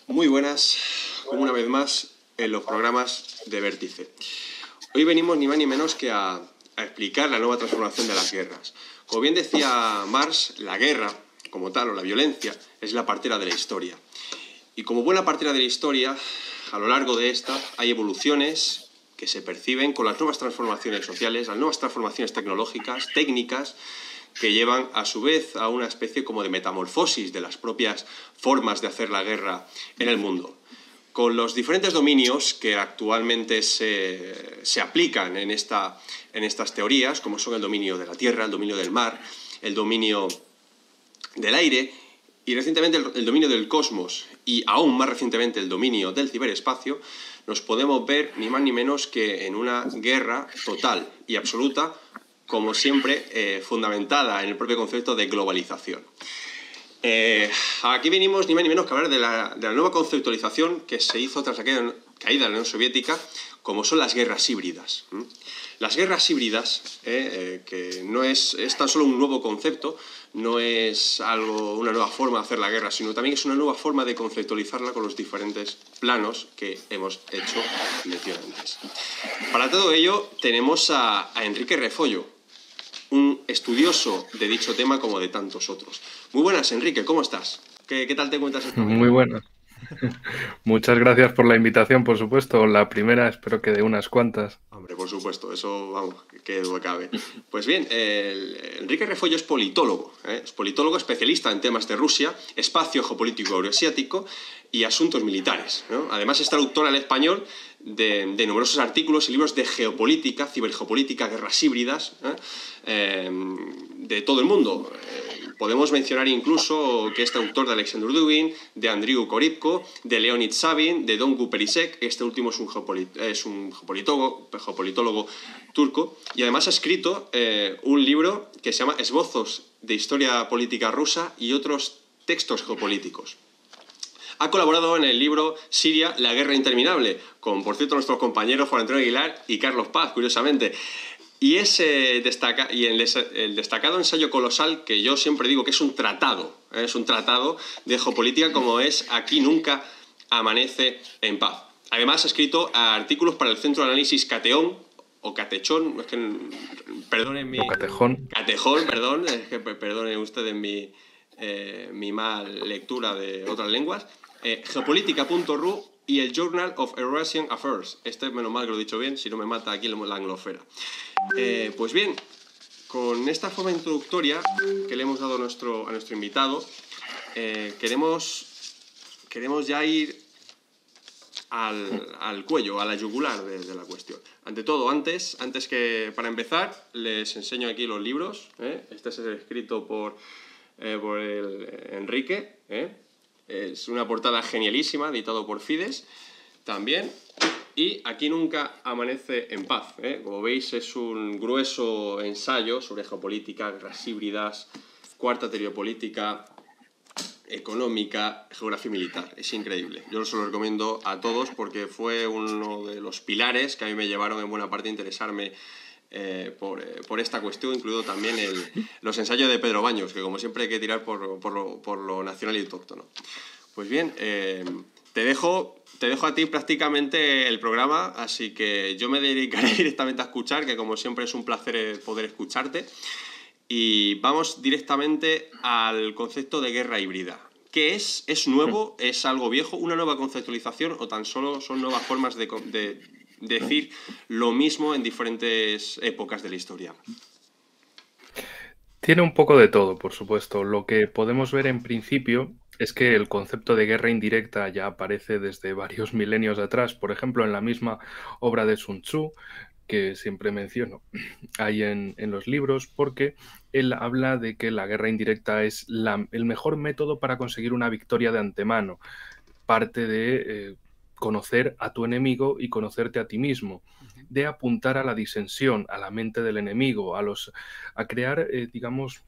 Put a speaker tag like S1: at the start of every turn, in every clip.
S1: Muy buenas, como una vez más, en los programas de Vértice. Hoy venimos ni más ni menos que a explicar la nueva transformación de las guerras. Como bien decía Marx, la guerra, como tal, o la violencia, es la partera de la historia. Y como buena partera de la historia, a lo largo de esta hay evoluciones que se perciben con las nuevas transformaciones sociales, las nuevas transformaciones tecnológicas, técnicas, que llevan a su vez a una especie como de metamorfosis de las propias formas de hacer la guerra en el mundo. Con los diferentes dominios que actualmente se aplican en estas teorías, como son el dominio de la tierra, el dominio del mar, el dominio del aire y recientemente el dominio del cosmos y aún más recientemente el dominio del ciberespacio, nos podemos ver ni más ni menos que en una guerra total y absoluta, como siempre, fundamentada en el propio concepto de globalización. Aquí venimos ni más ni menos que hablar de la nueva conceptualización que se hizo tras la caída de la Unión Soviética, como son las guerras híbridas. Las guerras híbridas, que no es tan solo un nuevo concepto, no es una nueva forma de hacer la guerra, sino también es una nueva forma de conceptualizarla con los diferentes planos que hemos hecho mención antes. Para todo ello tenemos a Enrique Refollo, un estudioso de dicho tema como de tantos otros. Muy buenas, Enrique, ¿cómo estás? ¿Qué tal te encuentras esta mañana?
S2: Muy buenas. Muchas gracias por la invitación, por supuesto. La primera, espero que de unas cuantas.
S1: Hombre, por supuesto, eso, vamos, que duda cabe. Pues bien, Enrique Refollo es politólogo, es politólogo especialista en temas de Rusia, espacio geopolítico euroasiático y asuntos militares, ¿no? Además es traductor al español de numerosos artículos y libros de geopolítica, cibergeopolítica, guerras híbridas, de todo el mundo. Podemos mencionar incluso que es autor de Alexander Dugin, de Andriy Korybko, de Leonid Savin, de Dongu Perisek, este último es un geopolitólogo turco, y además ha escrito un libro que se llama Esbozos de Historia Política Rusa y otros textos geopolíticos. Ha colaborado en el libro Siria, la guerra interminable, con, por cierto, nuestros compañeros Juan Antonio Aguilar y Carlos Paz, curiosamente. Y el destacado ensayo colosal, que yo siempre digo que es un tratado de geopolítica, como es Aquí nunca amanece en paz. Además ha escrito artículos para el Centro de Análisis Cateón, o Catechón, es que,
S2: O Catejón.
S1: Catejón, perdón, es que perdonen ustedes mi mal lectura de otras lenguas, geopolítica.ru y el Journal of Eurasian Affairs. Menos mal que lo he dicho bien, si no me mata aquí la anglosfera. Pues bien, con esta forma introductoria que le hemos dado a nuestro invitado, queremos ya ir al cuello, a la yugular de la cuestión. Ante todo, antes que para empezar, les enseño aquí los libros. Este es escrito por el Enrique. Es una portada genialísima, editado por Fides también. Y Aquí nunca amanece en paz. Como veis, es un grueso ensayo sobre geopolítica, guerras híbridas, cuarta teoría política, económica, geografía militar. Es increíble. Yo se lo recomiendo a todos porque fue uno de los pilares que a mí me llevaron en buena parte a interesarme por esta cuestión, incluido también los ensayos de Pedro Baños, que como siempre hay que tirar por lo nacional y autóctono. Pues bien, te dejo a ti prácticamente el programa, así que yo me dedicaré directamente a escuchar, que como siempre es un placer poder escucharte. Y vamos directamente al concepto de guerra híbrida. ¿Qué es? ¿Es nuevo? ¿Es algo viejo? ¿Una nueva conceptualización? ¿O tan solo son nuevas formas de decir lo mismo en diferentes épocas de la historia?
S2: Tiene un poco de todo, por supuesto. Lo que podemos ver en principio es que el concepto de guerra indirecta ya aparece desde varios milenios atrás. Por ejemplo, en la misma obra de Sun Tzu, que siempre menciono ahí en los libros, porque él habla de que la guerra indirecta es el mejor método para conseguir una victoria de antemano. Parte de conocer a tu enemigo y conocerte a ti mismo, de apuntar a la disensión, a la mente del enemigo, a crear, digamos,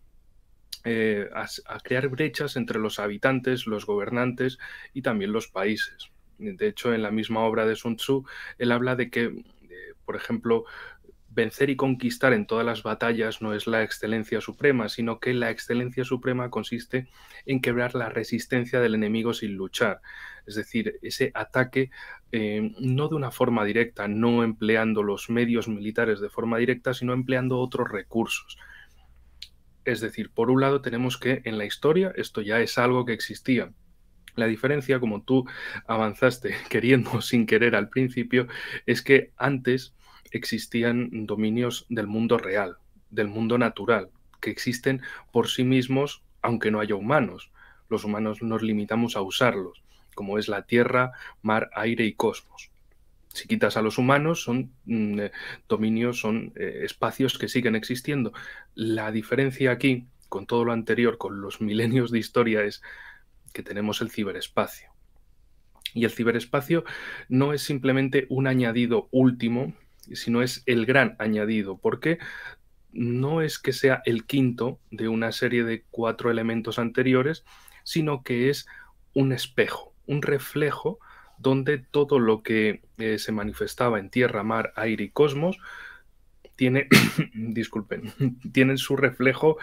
S2: a crear brechas entre los habitantes, los gobernantes y también los países. De hecho, en la misma obra de Sun Tzu, él habla de que, por ejemplo, vencer y conquistar en todas las batallas no es la excelencia suprema, sino que la excelencia suprema consiste en quebrar la resistencia del enemigo sin luchar. Es decir, ese ataque no de una forma directa, no empleando los medios militares de forma directa, sino empleando otros recursos. Es decir, por un lado tenemos que en la historia esto ya es algo que existía. La diferencia, como tú avanzaste queriendo o sin querer al principio, es que antes existían dominios del mundo real, del mundo natural, que existen por sí mismos, aunque no haya humanos. Los humanos nos limitamos a usarlos, como es la tierra, mar, aire y cosmos. Si quitas a los humanos, son dominios, son espacios que siguen existiendo. La diferencia aquí, con todo lo anterior, con los milenios de historia, es que tenemos el ciberespacio. Y el ciberespacio no es simplemente un añadido último, sino es el gran añadido, porque no es que sea el quinto de una serie de 4 elementos anteriores, sino que es un espejo, un reflejo donde todo lo que se manifestaba en tierra, mar, aire y cosmos tiene, disculpen, tienen su reflejo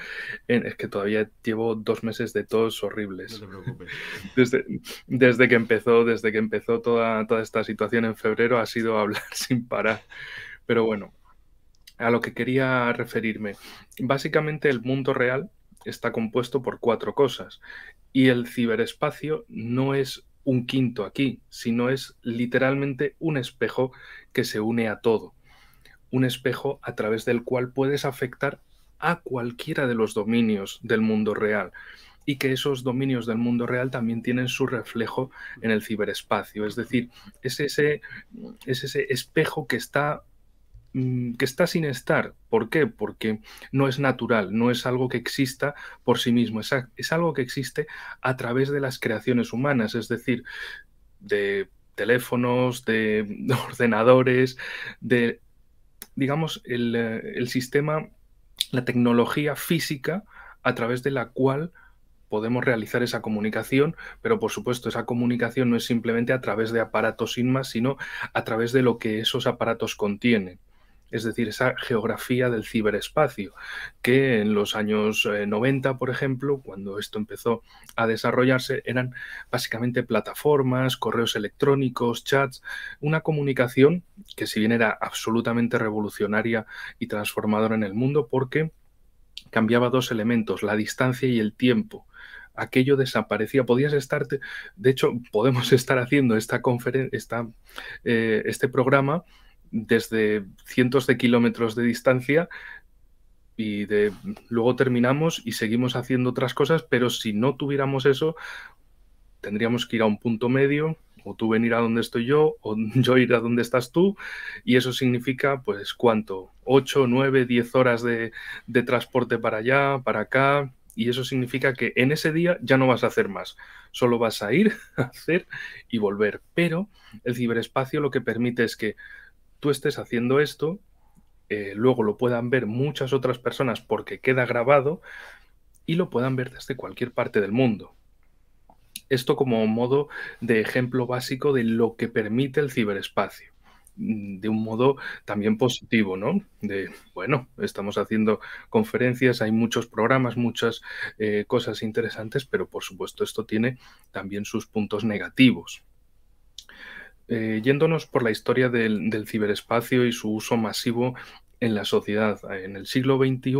S2: es que todavía llevo 2 meses de tos horribles.
S1: No te preocupes.
S2: Desde que empezó toda esta situación en febrero ha sido hablar sin parar. Pero bueno, a lo que quería referirme. Básicamente el mundo real está compuesto por 4 cosas y el ciberespacio no es un quinto aquí, sino es literalmente un espejo que se une a todo. Un espejo a través del cual puedes afectar a cualquiera de los dominios del mundo real y que esos dominios del mundo real también tienen su reflejo en el ciberespacio. Es decir, es ese espejo que está sin estar. ¿Por qué? Porque no es natural, no es algo que exista por sí mismo, es algo que existe a través de las creaciones humanas, es decir, de teléfonos, de ordenadores, de, digamos, el sistema, la tecnología física a través de la cual podemos realizar esa comunicación, pero por supuesto esa comunicación no es simplemente a través de aparatos sin más, sino a través de lo que esos aparatos contienen. Es decir, esa geografía del ciberespacio, que en los años 90, por ejemplo, cuando esto empezó a desarrollarse, eran básicamente plataformas, correos electrónicos, chats, una comunicación que si bien era absolutamente revolucionaria y transformadora en el mundo, porque cambiaba 2 elementos, la distancia y el tiempo. Aquello desaparecía. Podías estar, de hecho, podemos estar haciendo este programa desde cientos de kilómetros de distancia y luego terminamos y seguimos haciendo otras cosas, pero si no tuviéramos eso, tendríamos que ir a un punto medio, o tú venir a donde estoy yo, o yo ir a donde estás tú, y eso significa, pues, ¿cuánto? 8, 9, 10 horas de transporte para allá, para acá, y eso significa que en ese día ya no vas a hacer más, solo vas a ir, a hacer y volver. Pero el ciberespacio lo que permite es que tú estés haciendo esto, luego lo puedan ver muchas otras personas porque queda grabado y lo puedan ver desde cualquier parte del mundo. Esto como modo de ejemplo básico de lo que permite el ciberespacio, de un modo también positivo, ¿no? Bueno, estamos haciendo conferencias, hay muchos programas, muchas cosas interesantes, pero por supuesto esto tiene también sus puntos negativos. Yéndonos por la historia del ciberespacio y su uso masivo en la sociedad. En el siglo XXI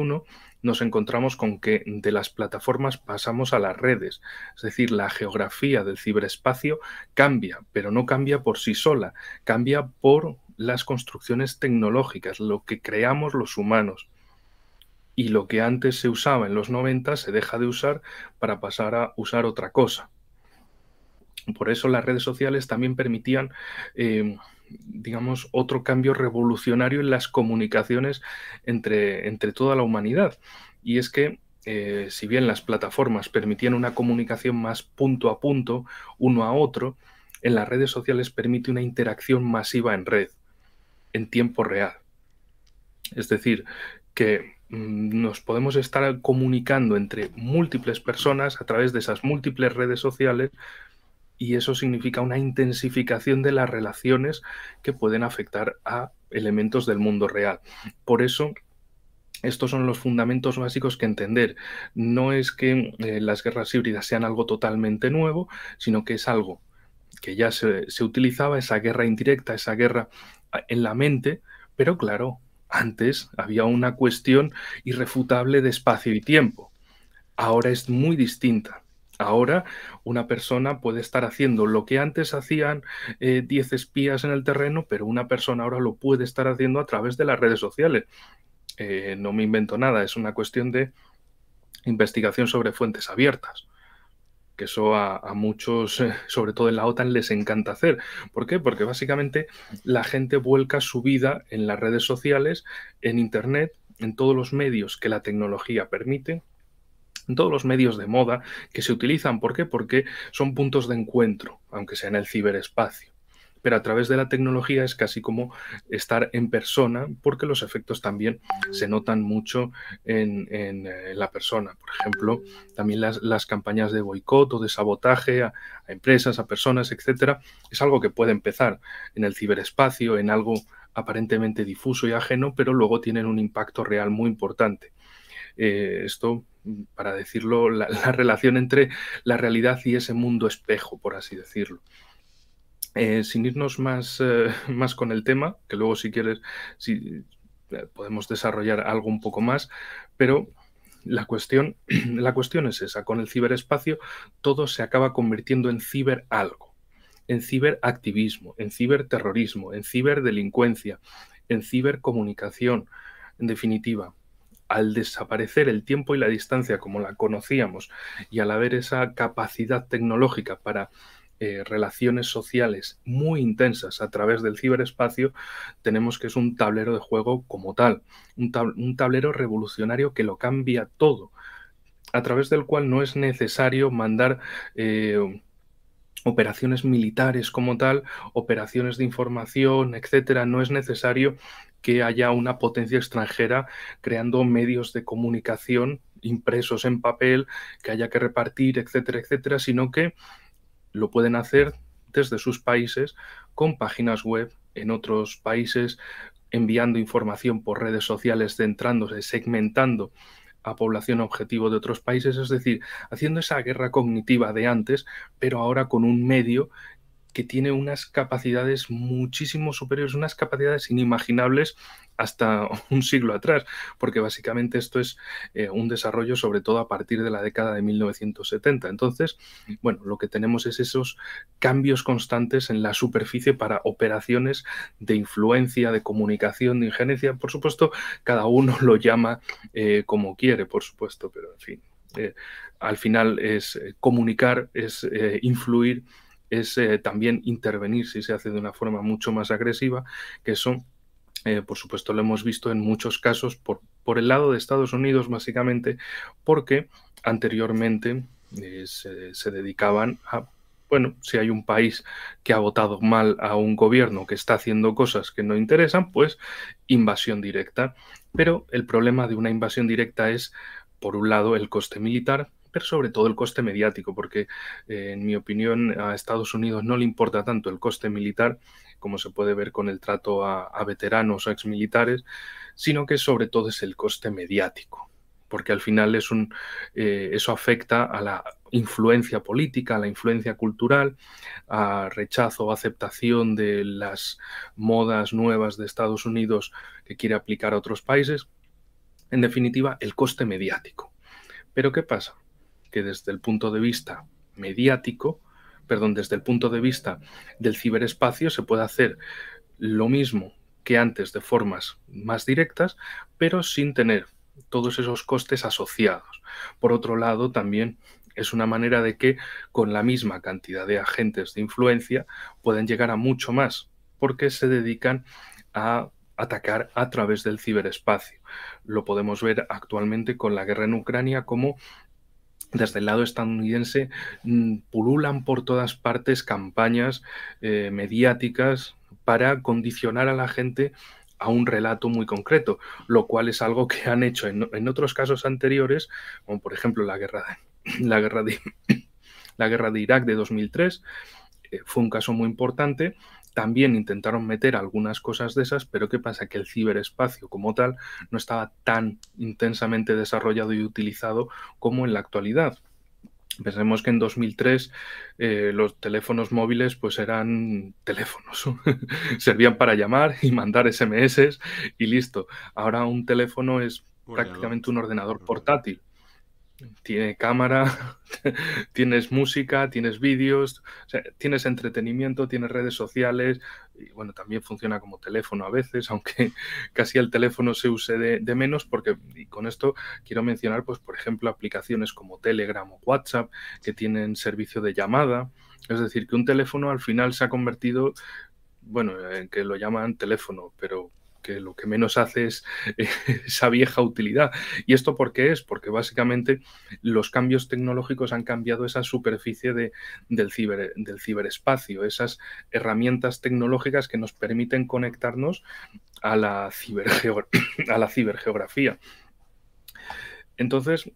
S2: nos encontramos con que de las plataformas pasamos a las redes. Es decir, la geografía del ciberespacio cambia, pero no cambia por sí sola, cambia por las construcciones tecnológicas, lo que creamos los humanos. Y lo que antes se usaba en los 90 se deja de usar para pasar a usar otra cosa. Por eso las redes sociales también permitían, digamos, otro cambio revolucionario en las comunicaciones entre toda la humanidad. Y es que, si bien las plataformas permitían una comunicación más punto a punto, uno a otro, en las redes sociales permite una interacción masiva en red, en tiempo real. Es decir, que nos podemos estar comunicando entre múltiples personas a través de esas múltiples redes sociales y eso significa una intensificación de las relaciones que pueden afectar a elementos del mundo real. Por eso, estos son los fundamentos básicos que entender. No es que las guerras híbridas sean algo totalmente nuevo, sino que es algo que ya se utilizaba, esa guerra indirecta, esa guerra en la mente, pero claro, antes había una cuestión irrefutable de espacio y tiempo. Ahora es muy distinta. Ahora una persona puede estar haciendo lo que antes hacían 10 espías en el terreno, pero una persona ahora lo puede estar haciendo a través de las redes sociales. No me invento nada, es una cuestión de investigación sobre fuentes abiertas, que eso a muchos, sobre todo en la OTAN, les encanta hacer. ¿Por qué? Porque básicamente la gente vuelca su vida en las redes sociales, en Internet, en todos los medios que la tecnología permite, en todos los medios de moda que se utilizan. ¿Por qué? Porque son puntos de encuentro, aunque sea en el ciberespacio. Pero a través de la tecnología es casi como estar en persona, porque los efectos también se notan mucho en la persona. Por ejemplo, también las campañas de boicot o de sabotaje a empresas, a personas, etcétera, es algo que puede empezar en el ciberespacio, en algo aparentemente difuso y ajeno, pero luego tienen un impacto real muy importante. Esto, para decirlo, la relación entre la realidad y ese mundo espejo, por así decirlo. Sin irnos más con el tema, que luego si quieres podemos desarrollar algo un poco más, pero la cuestión, la cuestión es esa. Con el ciberespacio todo se acaba convirtiendo en ciberalgo, en ciberactivismo, en ciberterrorismo, en ciberdelincuencia, en cibercomunicación. En definitiva, al desaparecer el tiempo y la distancia como la conocíamos y al haber esa capacidad tecnológica para relaciones sociales muy intensas a través del ciberespacio, tenemos que es un tablero de juego como tal, un tablero revolucionario que lo cambia todo, a través del cual no es necesario mandar operaciones militares como tal, operaciones de información, etcétera. No es necesario que haya una potencia extranjera creando medios de comunicación impresos en papel que haya que repartir, etcétera, etcétera, sino que lo pueden hacer desde sus países con páginas web en otros países, enviando información por redes sociales, centrándose, segmentando a población objetivo de otros países, es decir, haciendo esa guerra cognitiva de antes, pero ahora con un medio que tiene unas capacidades muchísimo superiores, unas capacidades inimaginables hasta un siglo atrás, porque básicamente esto es un desarrollo sobre todo a partir de la década de 1970. Entonces, bueno, lo que tenemos es esos cambios constantes en la superficie para operaciones de influencia, de comunicación, de injerencia. Por supuesto, cada uno lo llama como quiere, por supuesto, pero en fin, al final es comunicar, es influir, es también intervenir si se hace de una forma mucho más agresiva, que eso, por supuesto, lo hemos visto en muchos casos por el lado de Estados Unidos, básicamente, porque anteriormente se dedicaban a, bueno, si hay un país que ha votado mal a un gobierno que está haciendo cosas que no interesan, pues invasión directa. Pero el problema de una invasión directa es, por un lado, el coste militar, pero sobre todo el coste mediático, porque en mi opinión a Estados Unidos no le importa tanto el coste militar, como se puede ver con el trato a veteranos o exmilitares, sino que sobre todo es el coste mediático, porque al final eso afecta a la influencia política, a la influencia cultural, a rechazo o aceptación de las modas nuevas de Estados Unidos que quiere aplicar a otros países. En definitiva, el coste mediático. Pero ¿qué pasa? Que desde el punto de vista mediático, desde el punto de vista del ciberespacio, se puede hacer lo mismo que antes de formas más directas, pero sin tener todos esos costes asociados. Por otro lado, también es una manera de que con la misma cantidad de agentes de influencia pueden llegar a mucho más, porque se dedican a atacar a través del ciberespacio. Lo podemos ver actualmente con la guerra en Ucrania, como desde el lado estadounidense pululan por todas partes campañas mediáticas para condicionar a la gente a un relato muy concreto, lo cual es algo que han hecho en otros casos anteriores, como por ejemplo la guerra de la guerra de Irak de 2003, fue un caso muy importante. También intentaron meter algunas cosas de esas, pero ¿qué pasa? Que el ciberespacio como tal no estaba tan intensamente desarrollado y utilizado como en la actualidad. Pensemos que en 2003 los teléfonos móviles pues eran teléfonos, servían para llamar y mandar SMS y listo. Ahora un teléfono es
S1: Un ordenador.
S2: prácticamente un ordenador portátil. Tiene cámara, tienes música, tienes vídeos, o sea, tienes entretenimiento, tienes redes sociales y bueno, también funciona como teléfono a veces, aunque casi el teléfono se use de menos porque, y con esto quiero mencionar, pues por ejemplo, aplicaciones como Telegram o WhatsApp que tienen servicio de llamada, es decir, que un teléfono al final se ha convertido, bueno, en que lo llaman teléfono, pero que lo que menos hace es esa vieja utilidad. ¿Y esto por qué es? Porque básicamente los cambios tecnológicos han cambiado esa superficie del ciberespacio, esas herramientas tecnológicas que nos permiten conectarnos a la a la cibergeografía. Entonces,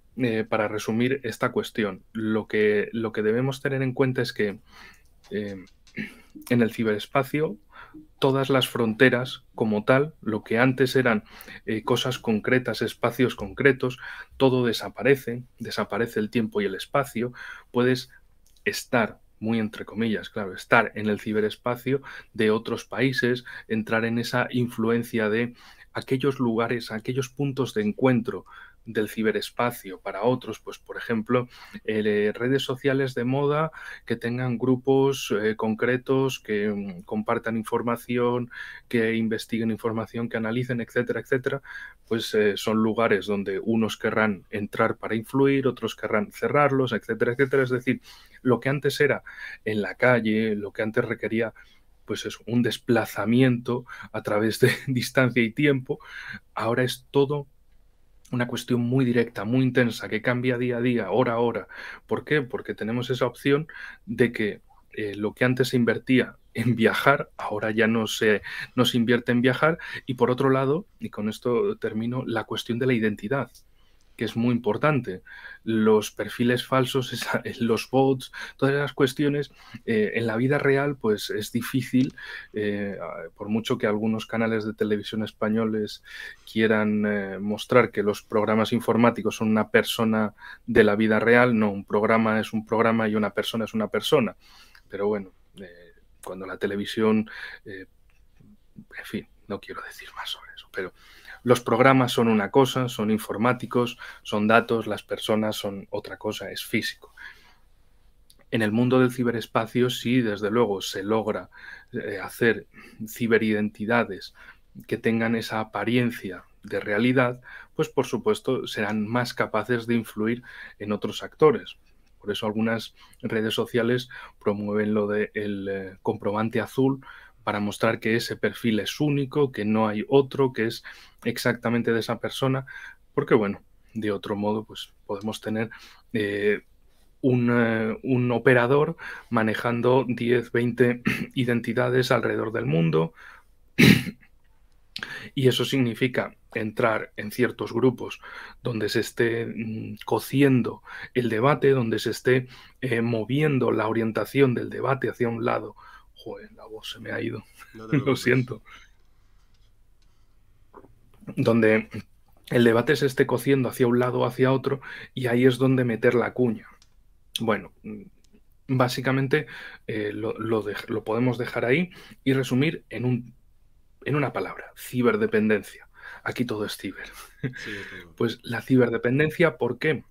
S2: para resumir esta cuestión, lo que debemos tener en cuenta es que en el ciberespacio todas las fronteras como tal, lo que antes eran cosas concretas, espacios concretos, todo desaparece, desaparece el tiempo y el espacio, puedes estar, muy entre comillas, claro, estar en el ciberespacio de otros países, entrar en esa influencia de aquellos lugares, aquellos puntos de encuentro del ciberespacio para otros, pues por ejemplo, redes sociales de moda que tengan grupos concretos, que compartan información, que investiguen información, que analicen, etcétera, etcétera, pues son lugares donde unos querrán entrar para influir, otros querrán cerrarlos, etcétera, etcétera. Es decir, lo que antes era en la calle, lo que antes requería pues es un desplazamiento a través de distancia y tiempo, ahora es todo una cuestión muy directa, muy intensa, que cambia día a día, hora a hora. ¿Por qué? Porque tenemos esa opción de que lo que antes se invertía en viajar, ahora ya no se invierte en viajar. Y por otro lado, y con esto termino, la cuestión de la identidad, que es muy importante. Los perfiles falsos, los bots, todas esas cuestiones, en la vida real pues es difícil, por mucho que algunos canales de televisión españoles quieran mostrar que los programas informáticos son una persona de la vida real, no, un programa es un programa y una persona es una persona. Pero bueno, cuando la televisión, en fin, no quiero decir más sobre eso, pero los programas son una cosa, son informáticos, son datos, las personas son otra cosa, es físico. En el mundo del ciberespacio sí, desde luego, se logra hacer ciberidentidades que tengan esa apariencia de realidad, pues por supuesto serán más capaces de influir en otros actores. Por eso algunas redes sociales promueven lo del comprobante azul para mostrar que ese perfil es único, que no hay otro, que es exactamente de esa persona, porque bueno, de otro modo pues podemos tener un operador manejando 10, 20 identidades alrededor del mundo y eso significa entrar en ciertos grupos donde se esté cociendo el debate, donde se esté moviendo la orientación del debate hacia un lado. Joder, la voz se me ha ido,
S1: No te
S2: lo
S1: preocupes.
S2: siento. Donde el debate se esté cociendo hacia un lado o hacia otro y ahí es donde meter la cuña. Bueno, básicamente lo podemos dejar ahí y resumir en una palabra, ciberdependencia. Aquí todo es ciber.
S1: Sí, de todo.
S2: Pues la ciberdependencia, ¿por qué?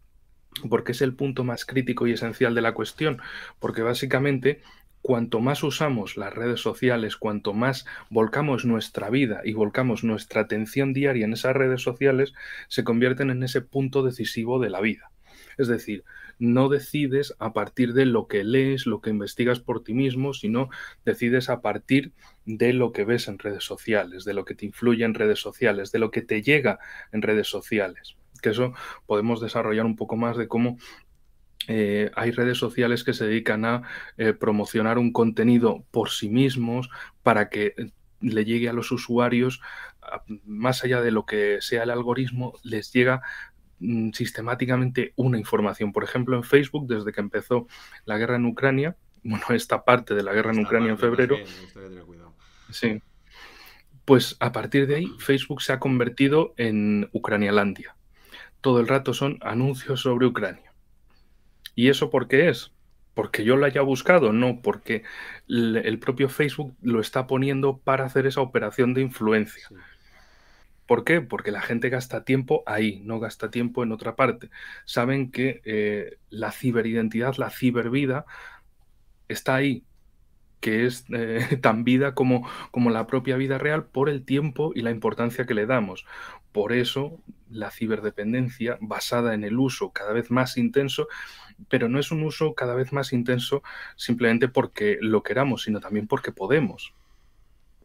S2: Porque es el punto más crítico y esencial de la cuestión, porque básicamente cuanto más usamos las redes sociales, cuanto más volcamos nuestra vida y volcamos nuestra atención diaria en esas redes sociales, se convierten en ese punto decisivo de la vida. Es decir, no decides a partir de lo que lees, lo que investigas por ti mismo, sino decides a partir de lo que ves en redes sociales, de lo que te influye en redes sociales, de lo que te llega en redes sociales. Que eso podemos desarrollar un poco más de cómo hay redes sociales que se dedican a promocionar un contenido por sí mismos para que le llegue a los usuarios, más allá de lo que sea el algoritmo, les llega sistemáticamente una información. Por ejemplo, en Facebook, desde que empezó la guerra en Ucrania, bueno, esta parte de la guerra en
S1: Esta
S2: Ucrania en
S1: parte
S2: febrero,
S1: también, esto hay que tener cuidado.
S2: sí, pues a partir de ahí Facebook se ha convertido en Ucranialandia. Todo el rato son anuncios sobre Ucrania. ¿Y eso por qué es? ¿Porque yo lo haya buscado? No, porque el propio Facebook lo está poniendo para hacer esa operación de influencia.
S1: Sí.
S2: ¿Por qué? Porque la gente gasta tiempo ahí, no gasta tiempo en otra parte. Saben que la ciberidentidad, la cibervida, está ahí, que es tan vida como la propia vida real por el tiempo y la importancia que le damos. Por eso la ciberdependencia basada en el uso cada vez más intenso, pero no es un uso cada vez más intenso simplemente porque lo queramos, sino también porque podemos.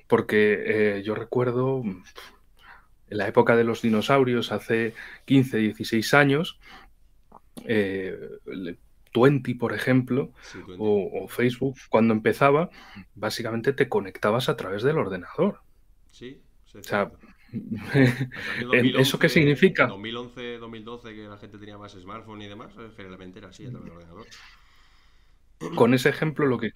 S2: Porque yo recuerdo en la época de los dinosaurios, hace 15, 16 años, eh, 20, por ejemplo,
S1: Sí, tú entiendes.
S2: o Facebook, cuando empezaba, básicamente te conectabas a través del ordenador.
S1: Sí, sí, es
S2: O sea,
S1: cierto. Hasta el año
S2: ¿eso qué
S1: 2011,
S2: significa?
S1: 2011, 2012, que la gente tenía más smartphone y demás, generalmente era así, a través del ordenador.
S2: Con ese ejemplo lo que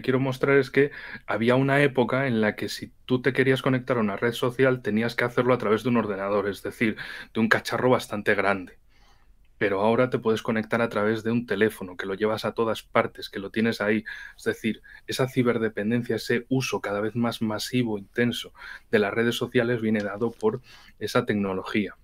S2: quiero mostrar es que había una época en la que si tú te querías conectar a una red social tenías que hacerlo a través de un ordenador, es decir, de un cacharro bastante grande. Pero ahora te puedes conectar a través de un teléfono, que lo llevas a todas partes, que lo tienes ahí. Es decir, esa ciberdependencia, ese uso cada vez más masivo, intenso de las redes sociales viene dado por esa tecnología.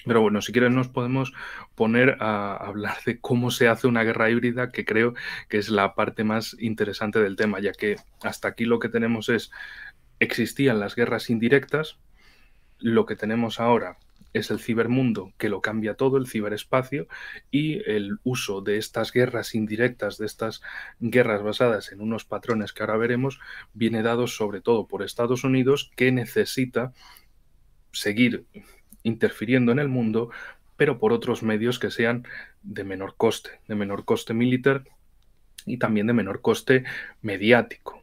S2: Pero bueno, si quieres nos podemos poner a hablar de cómo se hace una guerra híbrida, que creo que es la parte más interesante del tema, ya que hasta aquí lo que tenemos es, existían las guerras indirectas, lo que tenemos ahora es el cibermundo, que lo cambia todo, el ciberespacio, y el uso de estas guerras indirectas, de estas guerras basadas en unos patrones que ahora veremos, viene dado sobre todo por Estados Unidos, que necesita seguir interfiriendo en el mundo, pero por otros medios que sean de menor coste militar y también de menor coste mediático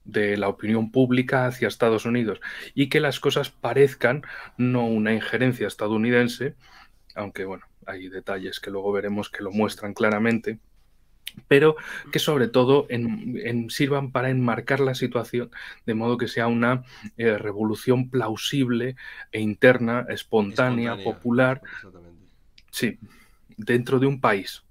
S2: de la opinión pública hacia Estados Unidos y que las cosas parezcan no una injerencia estadounidense, aunque bueno, hay detalles que luego veremos que lo
S1: Sí.
S2: muestran claramente, pero que sobre todo sirvan para enmarcar la situación de modo que sea una revolución plausible e interna, espontánea,
S1: Espontánea,
S2: popular,
S1: exactamente.
S2: sí, dentro de un país.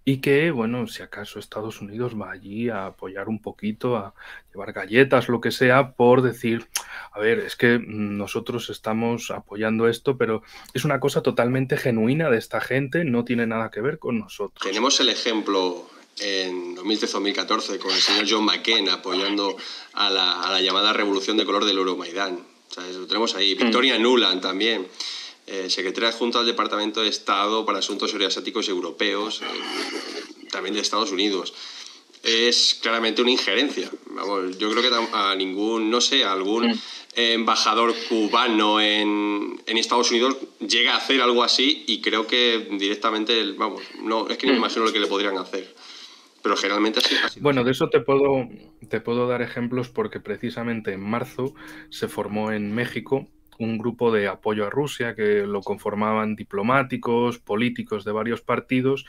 S2: Y que, bueno, si acaso Estados Unidos va allí a apoyar un poquito, a llevar galletas, lo que sea, por decir, a ver, es que nosotros estamos apoyando esto, pero es una cosa totalmente genuina de esta gente, no tiene nada que ver con nosotros.
S1: Tenemos el ejemplo en 2013-2014 con el señor John McCain apoyando a la llamada revolución de color del Euromaidán. O sea, lo tenemos ahí. Victoria Nuland también, secretaria adjunta del Departamento de Estado para Asuntos Euroasiáticos y Europeos, también de Estados Unidos. Es claramente una injerencia. Vamos, yo creo que a ningún, no sé, a algún embajador cubano en Estados Unidos llega a hacer algo así y creo que directamente, vamos, no, es que no me imagino lo que le podrían hacer. Pero generalmente así.
S2: Bueno, de eso te puedo dar ejemplos porque precisamente en marzo se formó en México un grupo de apoyo a Rusia que lo conformaban diplomáticos, políticos de varios partidos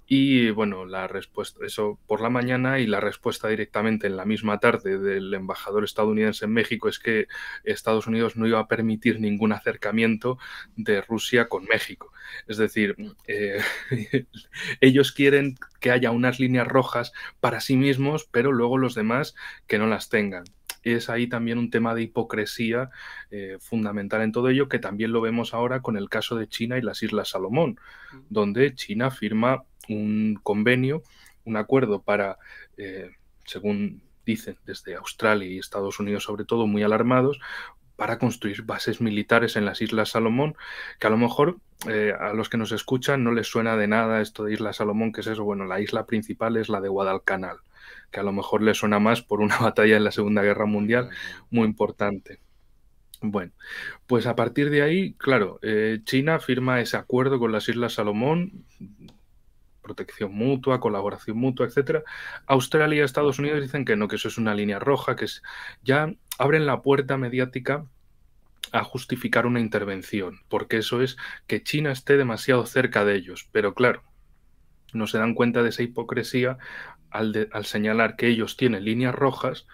S2: y bueno, la respuesta, eso por la mañana y la respuesta directamente en la misma tarde del embajador estadounidense en México es que Estados Unidos no iba a permitir ningún acercamiento de Rusia con México. Es decir, ellos quieren que haya unas líneas rojas para sí mismos, pero luego los demás que no las tengan. Es ahí también un tema de hipocresía fundamental en todo ello, que también lo vemos ahora con el caso de China y las Islas Salomón, donde China firma un convenio, un acuerdo para, según dicen desde Australia y Estados Unidos sobre todo, muy alarmados, para construir bases militares en las Islas Salomón, que a lo mejor a los que nos escuchan no les suena de nada esto de Islas Salomón, que es eso. Bueno, la isla principal es la de Guadalcanal, que a lo mejor les suena más por una batalla en la Segunda Guerra Mundial muy importante. Bueno, pues a partir de ahí, claro, China firma ese acuerdo con las Islas Salomón, protección mutua, colaboración mutua, etcétera. Australia y Estados Unidos dicen que no, que eso es una línea roja, ya abren la puerta mediática a justificar una intervención, porque eso es que China esté demasiado cerca de ellos. Pero claro, no se dan cuenta de esa hipocresía al señalar que ellos tienen líneas rojas,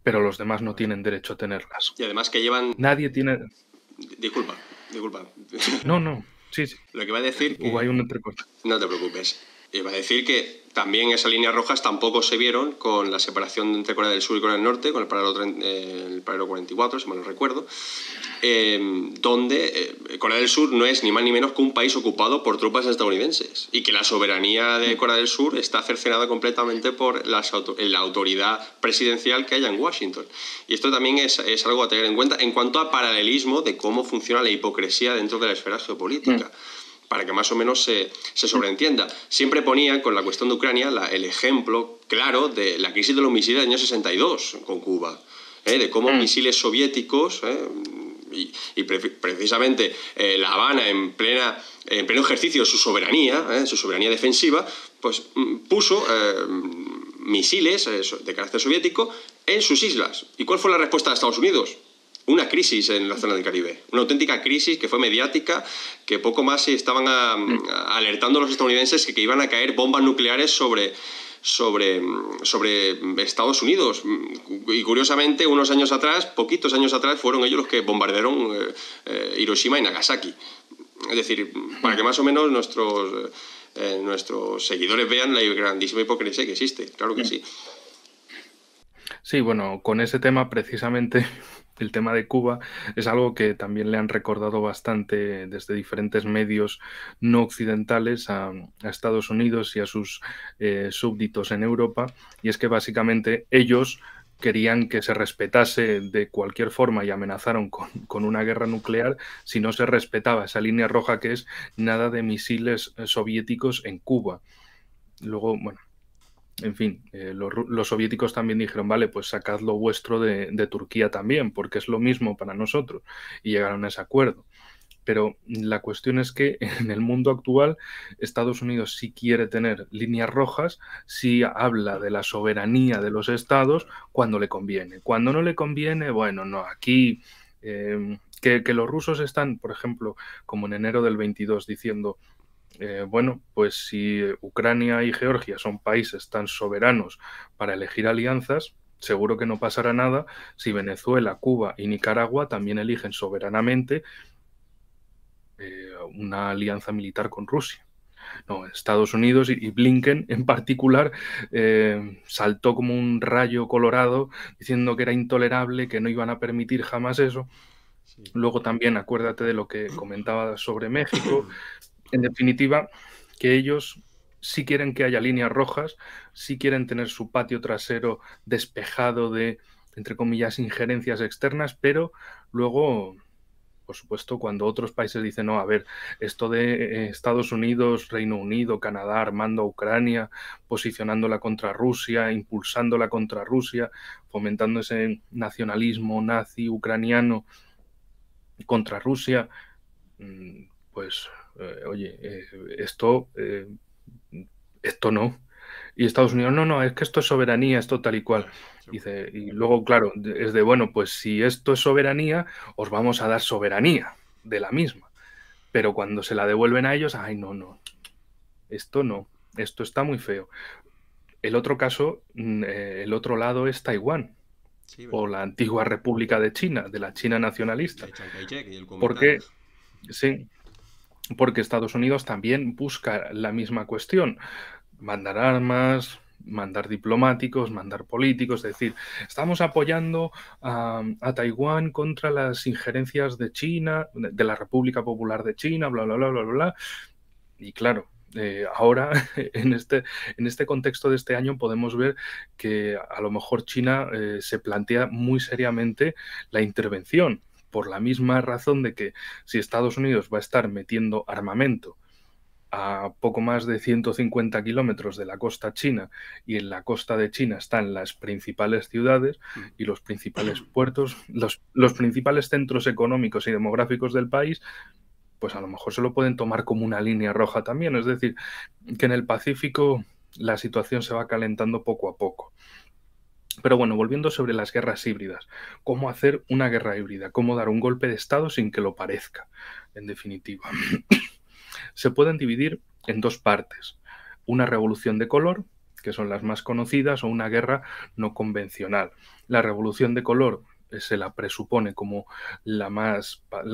S2: pero los demás no tienen derecho a tenerlas.
S1: Y además que llevan...
S2: Nadie tiene...
S1: Disculpa.
S2: No, no, sí.
S1: Lo que va a decir que...
S2: Hubo ahí un entrecorte.
S1: No te preocupes. Iba a decir que también esas líneas rojas tampoco se vieron con la separación entre Corea del Sur y Corea del Norte, con el paralelo 44, si mal no recuerdo, donde Corea del Sur no es ni más ni menos que un país ocupado por tropas estadounidenses y que la soberanía de Corea del Sur está cercenada completamente por la autoridad presidencial que haya en Washington. Y esto también es algo a tener en cuenta en cuanto a paralelismo de cómo funciona la hipocresía dentro de la esfera geopolítica. Para que más o menos se sobreentienda. Siempre ponían con la cuestión de Ucrania el ejemplo claro de la crisis de los misiles del año 62 con Cuba, de cómo misiles soviéticos, precisamente La Habana en pleno ejercicio de su soberanía defensiva, pues puso misiles de carácter soviético en sus islas. ¿Y cuál fue la respuesta de Estados Unidos? Una crisis en la zona del Caribe, una auténtica crisis que fue mediática, que poco más se estaban alertando a los estadounidenses que iban a caer bombas nucleares sobre Estados Unidos. Y curiosamente, poquitos años atrás, fueron ellos los que bombardearon Hiroshima y Nagasaki. Es decir, para que más o menos nuestros seguidores vean la grandísima hipocresía que existe, claro que sí.
S2: Sí, bueno, con ese tema precisamente... El tema de Cuba es algo que también le han recordado bastante desde diferentes medios no occidentales a Estados Unidos y a sus súbditos en Europa, y es que básicamente ellos querían que se respetase de cualquier forma y amenazaron con una guerra nuclear si no se respetaba esa línea roja que es nada de misiles soviéticos en Cuba. Luego, bueno... En fin, los soviéticos también dijeron, vale, pues sacad lo vuestro de Turquía también, porque es lo mismo para nosotros, y llegaron a ese acuerdo. Pero la cuestión es que en el mundo actual Estados Unidos sí quiere tener líneas rojas, sí habla de la soberanía de los estados cuando le conviene. Cuando no le conviene, bueno, no, aquí... que los rusos están, por ejemplo, como en enero del 22, diciendo... bueno, pues si Ucrania y Georgia son países tan soberanos para elegir alianzas, seguro que no pasará nada si Venezuela, Cuba y Nicaragua también eligen soberanamente una alianza militar con Rusia. No, Estados Unidos y Blinken en particular saltó como un rayo colorado diciendo que era intolerable, que no iban a permitir jamás eso. Sí. Luego también acuérdate de lo que comentaba sobre México. En definitiva, que ellos sí quieren que haya líneas rojas, sí quieren tener su patio trasero despejado de, entre comillas, injerencias externas, pero luego, por supuesto, cuando otros países dicen, no, a ver, esto de Estados Unidos, Reino Unido, Canadá, armando a Ucrania, posicionándola contra Rusia, impulsándola contra Rusia, fomentando ese nacionalismo nazi ucraniano contra Rusia, pues... oye, esto no. Y Estados Unidos, no, es que esto es soberanía, esto tal y cual. Dice, y luego, claro, es de, bueno, pues si esto es soberanía, os vamos a dar soberanía de la misma. Pero cuando se la devuelven a ellos, ay, no, esto está muy feo. El otro caso, el otro lado es Taiwán. Sí, o la antigua República de China, de la China nacionalista. Porque, sí, porque Estados Unidos también busca la misma cuestión, mandar armas, mandar diplomáticos, mandar políticos, es decir, estamos apoyando a Taiwán contra las injerencias de China, de la República Popular de China, bla, bla, bla, bla, bla. Y claro, ahora en este contexto de este año podemos ver que a lo mejor China se plantea muy seriamente la intervención, por la misma razón de que si Estados Unidos va a estar metiendo armamento a poco más de 150 kilómetros de la costa china y en la costa de China están las principales ciudades y los principales puertos, los principales centros económicos y demográficos del país, pues a lo mejor se lo pueden tomar como una línea roja también. Es decir, que en el Pacífico la situación se va calentando poco a poco. Pero bueno, volviendo sobre las guerras híbridas, ¿cómo hacer una guerra híbrida? ¿Cómo dar un golpe de Estado sin que lo parezca, en definitiva? Se pueden dividir en dos partes. Una revolución de color, que son las más conocidas, o una guerra no convencional. La revolución de color se la presupone como la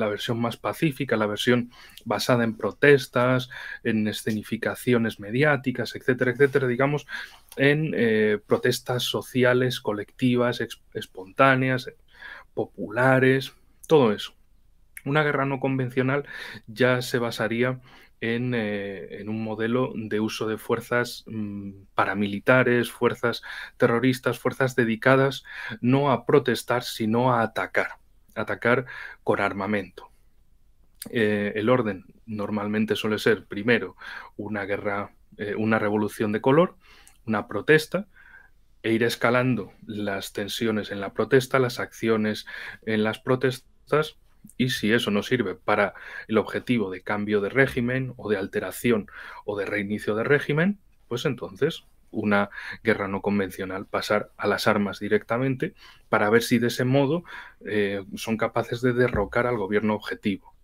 S2: versión más pacífica, la versión basada en protestas, en escenificaciones mediáticas, etcétera, etcétera, digamos, en protestas sociales, colectivas, espontáneas, populares, todo eso. Una guerra no convencional ya se basaría en un modelo de uso de fuerzas paramilitares, fuerzas terroristas, fuerzas dedicadas no a protestar, sino a atacar con armamento. El orden normalmente suele ser primero una guerra, una revolución de color, una protesta, e ir escalando las tensiones en la protesta, las acciones en las protestas, y si eso no sirve para el objetivo de cambio de régimen o de alteración o de reinicio de régimen, pues entonces una guerra no convencional, pasar a las armas directamente para ver si de ese modo son capaces de derrocar al gobierno objetivo.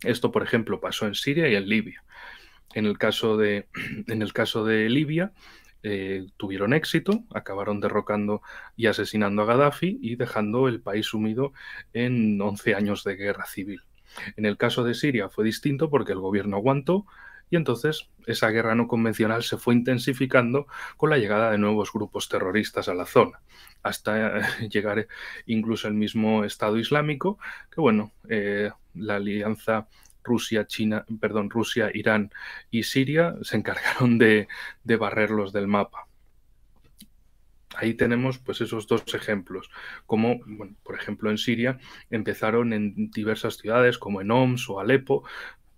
S2: Esto, por ejemplo, pasó en Siria y en Libia. En el caso de, en el caso de Libia, tuvieron éxito, acabaron derrocando y asesinando a Gaddafi y dejando el país sumido en 11 años de guerra civil. En el caso de Siria fue distinto porque el gobierno aguantó y entonces esa guerra no convencional se fue intensificando con la llegada de nuevos grupos terroristas a la zona, hasta llegar incluso el mismo Estado Islámico, que bueno, la alianza Rusia, Irán y Siria se encargaron de barrerlos del mapa. Ahí tenemos pues esos dos ejemplos, como bueno, por ejemplo en Siria empezaron en diversas ciudades como en Homs o Alepo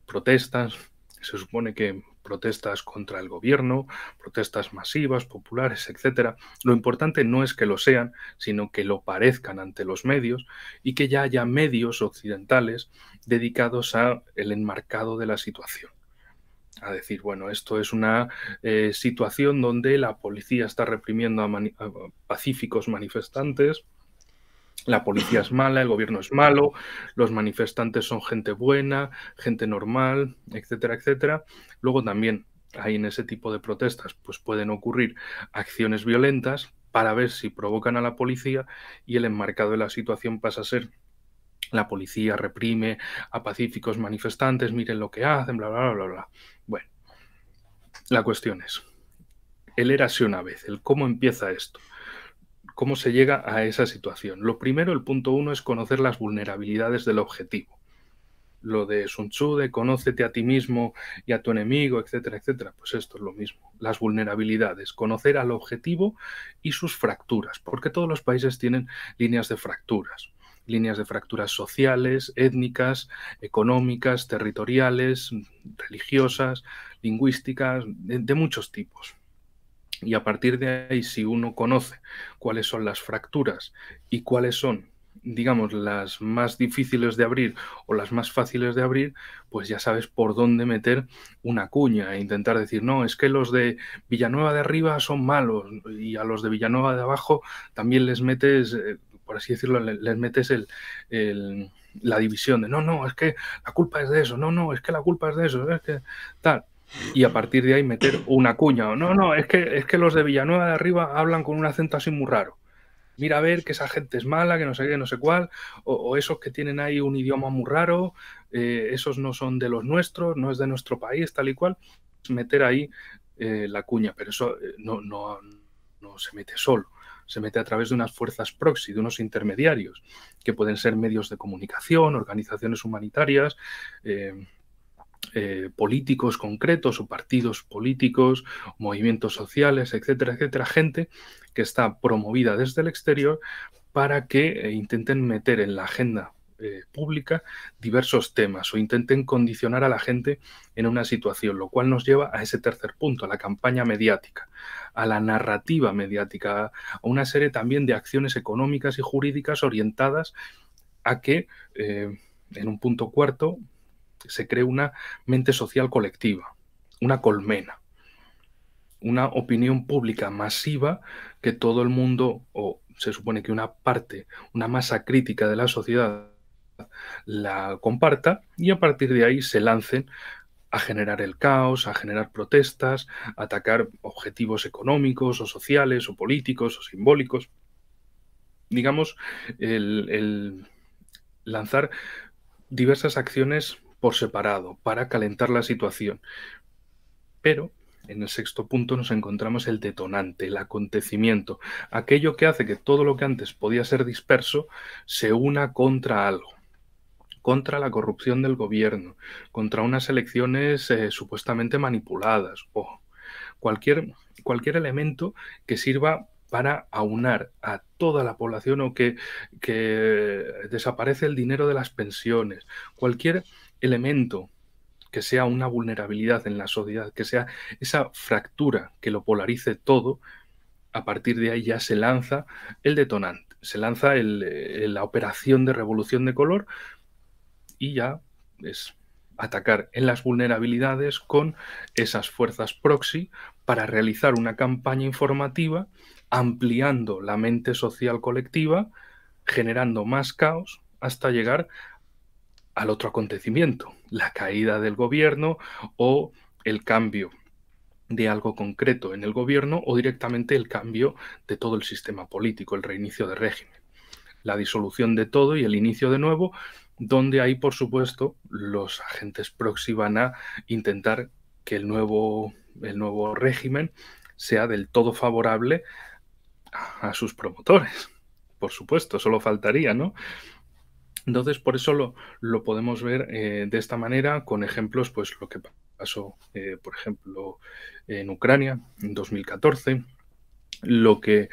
S2: protestas, se supone que protestas contra el gobierno, protestas masivas, populares, etcétera. Lo importante no es que lo sean, sino que lo parezcan ante los medios y que ya haya medios occidentales dedicados a el enmarcado de la situación. A decir, bueno, esto es una situación donde la policía está reprimiendo a pacíficos manifestantes, la policía es mala, el gobierno es malo, los manifestantes son gente buena, gente normal, etcétera, etcétera. Luego también hay en ese tipo de protestas, pues pueden ocurrir acciones violentas para ver si provocan a la policía y el enmarcado de la situación pasa a ser la policía reprime a pacíficos manifestantes, miren lo que hacen, bla, bla, bla, bla. Bueno, la cuestión es, el érase una vez, el cómo empieza esto. ¿Cómo se llega a esa situación? Lo primero, el punto uno, es conocer las vulnerabilidades del objetivo. Lo de Sun Tzu, de conócete a ti mismo y a tu enemigo, etcétera, etcétera. Pues esto es lo mismo. Las vulnerabilidades, conocer al objetivo y sus fracturas, porque todos los países tienen líneas de fracturas sociales, étnicas, económicas, territoriales, religiosas, lingüísticas, de muchos tipos. Y a partir de ahí, si uno conoce cuáles son las fracturas y cuáles son, digamos, las más difíciles de abrir o las más fáciles de abrir, pues ya sabes por dónde meter una cuña e intentar decir, no, es que los de Villanueva de arriba son malos y a los de Villanueva de abajo también les metes, por así decirlo, les metes la división de, no, no, es que la culpa es de eso, no, no, es que la culpa es de eso, es que tal. Y a partir de ahí meter una cuña. No, no, es que los de Villanueva de arriba hablan con un acento así muy raro. Mira a ver que esa gente es mala, que no sé qué, no sé cuál, o esos que tienen ahí un idioma muy raro, esos no son de los nuestros, no es de nuestro país, tal y cual. Meter ahí la cuña, pero eso no se mete solo, se mete a través de unas fuerzas proxy, de unos intermediarios, que pueden ser medios de comunicación, organizaciones humanitarias, políticos concretos o partidos políticos, movimientos sociales, etcétera, etcétera, gente que está promovida desde el exterior para que intenten meter en la agenda pública diversos temas o intenten condicionar a la gente en una situación, lo cual nos lleva a ese tercer punto, a la campaña mediática, a la narrativa mediática, a una serie también de acciones económicas y jurídicas orientadas a que, en un punto cuarto, se cree una mente social colectiva, una colmena. una opinión pública masiva que todo el mundo, o se supone que una parte, una masa crítica de la sociedad la comparta, y a partir de ahí se lancen a generar el caos, a generar protestas, a atacar objetivos económicos o sociales o políticos o simbólicos. Digamos, el lanzar diversas acciones por separado para calentar la situación. Pero en el sexto punto nos encontramos el detonante, el acontecimiento, aquello que hace que todo lo que antes podía ser disperso se una contra algo, contra la corrupción del gobierno, contra unas elecciones supuestamente manipuladas, o cualquier elemento que sirva para aunar a toda la población, o que desaparece el dinero de las pensiones, cualquier elemento que sea una vulnerabilidad en la sociedad, que sea esa fractura que lo polarice todo. A partir de ahí ya se lanza el detonante, se lanza la operación de revolución de color, y ya es atacar en las vulnerabilidades con esas fuerzas proxy para realizar una campaña informativa ampliando la mente social colectiva, generando más caos hasta llegar al otro acontecimiento, la caída del gobierno o el cambio de algo concreto en el gobierno, o directamente el cambio de todo el sistema político, el reinicio de régimen, la disolución de todo y el inicio de nuevo, donde ahí, por supuesto, los agentes proxy van a intentar que el nuevo régimen sea del todo favorable a sus promotores. Por supuesto, solo faltaría, ¿no? Entonces, por eso lo podemos ver de esta manera, con ejemplos, pues lo que pasó, por ejemplo, en Ucrania en 2014, lo que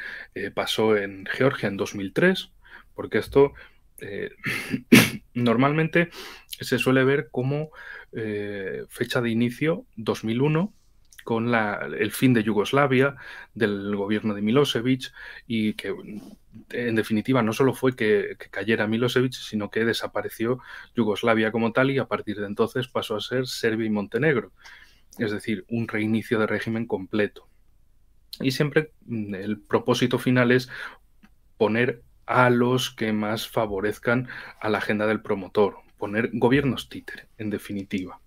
S2: pasó en Georgia en 2003, porque esto normalmente se suele ver como fecha de inicio 2001, con el fin de Yugoslavia, del gobierno de Milosevic, y que en definitiva no solo fue que cayera Milosevic, sino que desapareció Yugoslavia como tal, y a partir de entonces pasó a ser Serbia y Montenegro, es decir, un reinicio de régimen completo. Y siempre el propósito final es poner a los que más favorezcan a la agenda del promotor, poner gobiernos títere, en definitiva.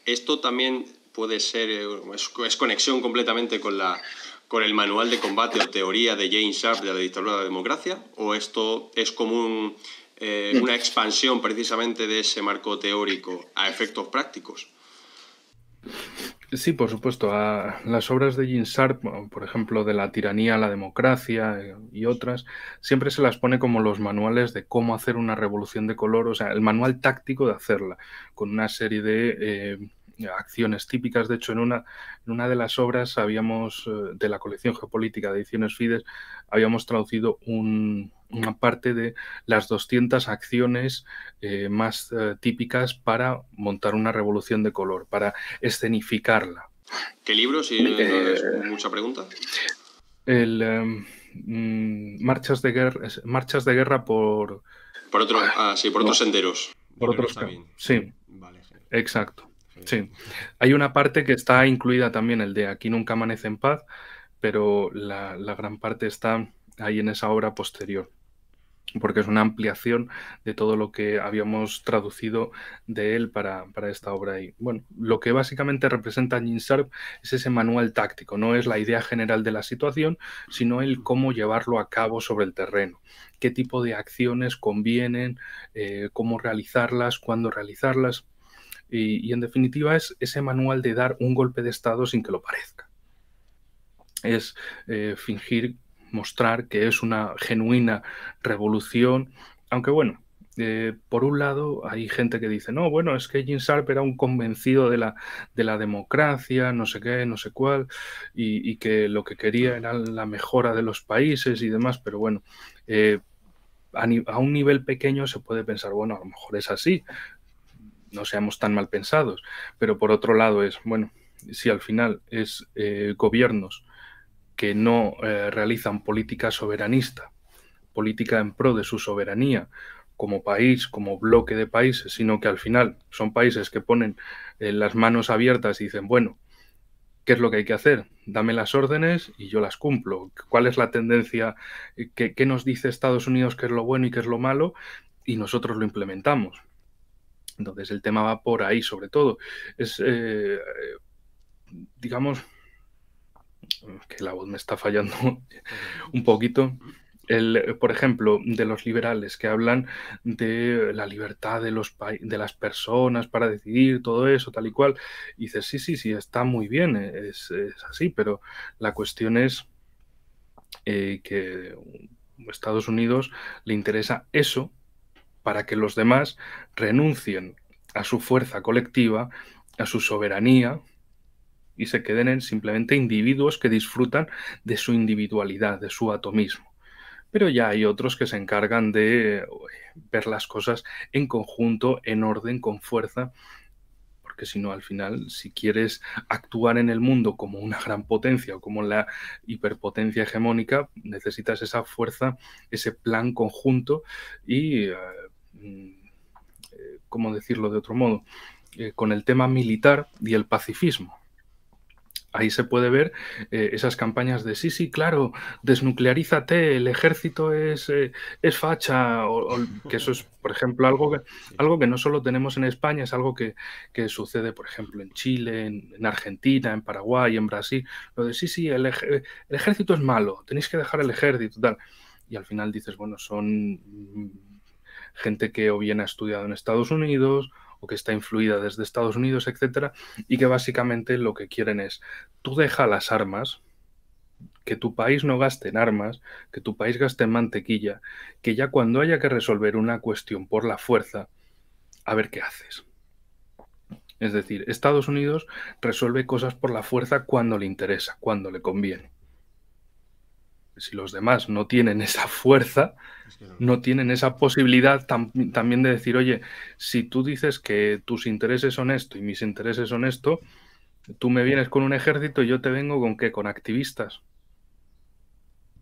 S1: Esto también puede ser, es conexión completamente con el manual de combate o teoría de James Sharp de la dictadura de la democracia, o esto es como una expansión precisamente de ese marco teórico a efectos prácticos.
S2: Sí, por supuesto. A las obras de James Sharp, por ejemplo, de la tiranía a la democracia y otras, siempre se las pone como los manuales de cómo hacer una revolución de color, o sea, el manual táctico de hacerla, con una serie de acciones típicas. De hecho, en una de las obras de la colección geopolítica de Ediciones Fides, habíamos traducido una parte de las 200 acciones más típicas para montar una revolución de color, para escenificarla.
S1: ¿Qué libro, si no es mucha pregunta?
S2: Marchas de guerra por
S1: otros senderos.
S2: Por otros caminos. Sí, vale, exacto. Sí, hay una parte que está incluida también, el de Aquí nunca amanece en paz, pero la gran parte está ahí en esa obra posterior, porque es una ampliación de todo lo que habíamos traducido de él para esta obra. Y bueno, lo que básicamente representa James Sharp es ese manual táctico, no es la idea general de la situación, sino el cómo llevarlo a cabo sobre el terreno, qué tipo de acciones convienen, cómo realizarlas, cuándo realizarlas. Y en definitiva es ese manual de dar un golpe de estado sin que lo parezca. Es fingir, mostrar que es una genuina revolución, aunque bueno, por un lado hay gente que dice, no, bueno, es que James Sharp era un convencido de la democracia, no sé qué, no sé cuál, y que lo que quería era la mejora de los países y demás, pero bueno, a un nivel pequeño se puede pensar, bueno, a lo mejor es así, no seamos tan mal pensados, pero por otro lado es, bueno, si al final es gobiernos que no realizan política soberanista, política en pro de su soberanía como país, como bloque de países, sino que al final son países que ponen las manos abiertas y dicen, bueno, ¿Qué es lo que hay que hacer? Dame las órdenes y yo las cumplo. ¿Cuál es la tendencia? ¿Qué nos dice Estados Unidos que es lo bueno y qué es lo malo? Y nosotros lo implementamos. Entonces el tema va por ahí, sobre todo. Es, digamos, que la voz me está fallando un poquito. Por ejemplo, de los liberales que hablan de la libertad de las personas para decidir todo eso, tal y cual. Y dices, sí, sí, sí, está muy bien, es así, pero la cuestión es que a Estados Unidos le interesa eso para que los demás renuncien a su fuerza colectiva, a su soberanía, y se queden en simplemente individuos que disfrutan de su individualidad, de su atomismo. Pero ya hay otros que se encargan de ver las cosas en conjunto, en orden, con fuerza, porque si no, al final, si quieres actuar en el mundo como una gran potencia o como la hiperpotencia hegemónica, necesitas esa fuerza, ese plan conjunto y, ¿cómo decirlo de otro modo? Con el tema militar y el pacifismo. Ahí se puede ver esas campañas de sí, sí, claro, desnuclearízate, el ejército es facha, que eso es, por ejemplo, algo que no solo tenemos en España, es algo que sucede, por ejemplo, en Chile, en Argentina, en Paraguay, en Brasil. Lo de sí, sí, el ejército es malo, tenéis que dejar el ejército, tal. Y al final dices, bueno, son gente que o bien ha estudiado en Estados Unidos o que está influida desde Estados Unidos, etcétera, y que básicamente lo que quieren es, tú deja las armas, que tu país no gaste en armas, que tu país gaste en mantequilla, que ya cuando haya que resolver una cuestión por la fuerza, a ver qué haces. Es decir, Estados Unidos resuelve cosas por la fuerza cuando le interesa, cuando le conviene. Si los demás no tienen esa fuerza, no tienen esa posibilidad también de decir, oye, si tú dices que tus intereses son esto y mis intereses son esto, tú me vienes con un ejército y yo te vengo con ¿qué? Con activistas.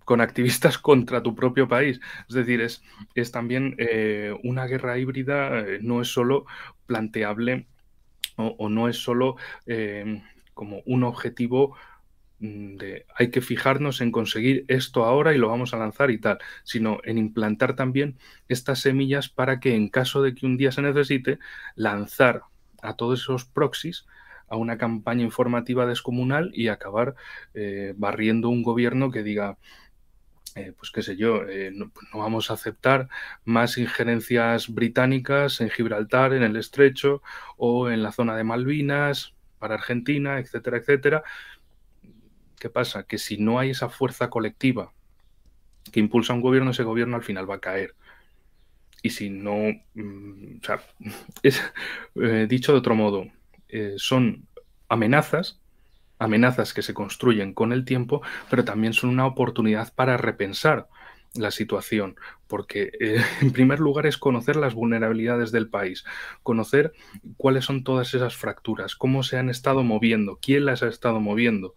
S2: Con activistas contra tu propio país. Es decir, es también una guerra híbrida, no es solo planteable o no es solo como un objetivo de hay que fijarnos en conseguir esto ahora y lo vamos a lanzar y tal, sino en implantar también estas semillas para que en caso de que un día se necesite, lanzar a todos esos proxies a una campaña informativa descomunal y acabar barriendo un gobierno que diga, pues qué sé yo, no, pues no vamos a aceptar más injerencias británicas en Gibraltar, en el Estrecho o en la zona de Malvinas para Argentina, etcétera, etcétera. ¿Qué pasa? Que si no hay esa fuerza colectiva que impulsa un gobierno, ese gobierno al final va a caer. Y si no, o sea, es, dicho de otro modo, son amenazas, amenazas que se construyen con el tiempo, pero también son una oportunidad para repensar la situación, porque en primer lugar es conocer las vulnerabilidades del país, conocer cuáles son todas esas fracturas, cómo se han estado moviendo, quién las ha estado moviendo.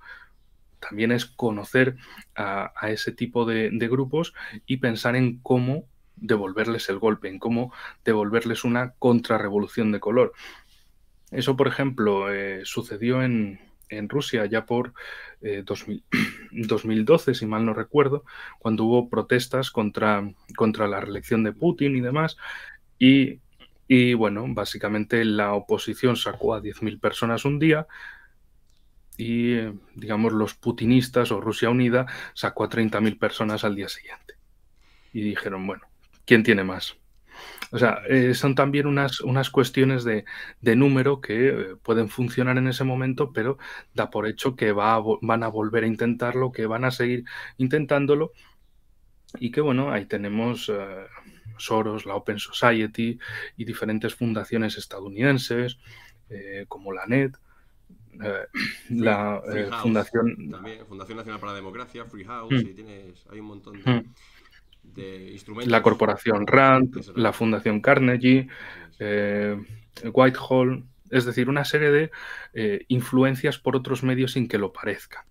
S2: También es conocer a ese tipo de grupos y pensar en cómo devolverles el golpe, en cómo devolverles una contrarrevolución de color. Eso, por ejemplo, sucedió en Rusia ya por 2012, si mal no recuerdo, cuando hubo protestas contra la reelección de Putin y demás. Y bueno, básicamente la oposición sacó a 10.000 personas un día y, digamos, los putinistas o Rusia Unida sacó a 30.000 personas al día siguiente. Y dijeron, bueno, ¿quién tiene más? O sea, son también unas cuestiones de número que pueden funcionar en ese momento, pero da por hecho que van a volver a intentarlo, que van a seguir intentándolo y que, bueno, ahí tenemos Soros, la Open Society y diferentes fundaciones estadounidenses como la NET, la
S1: Free House,
S2: fundación...
S1: también, Fundación Nacional para la Democracia, Free House, y hay un montón
S2: Mm.
S1: de
S2: La
S1: instrumentos.
S2: corporación Rand, la
S1: Exactamente.
S2: fundación Carnegie,
S1: Así es.
S2: eh, Whitehall, es decir, una serie de influencias por otros medios sin que lo parezca.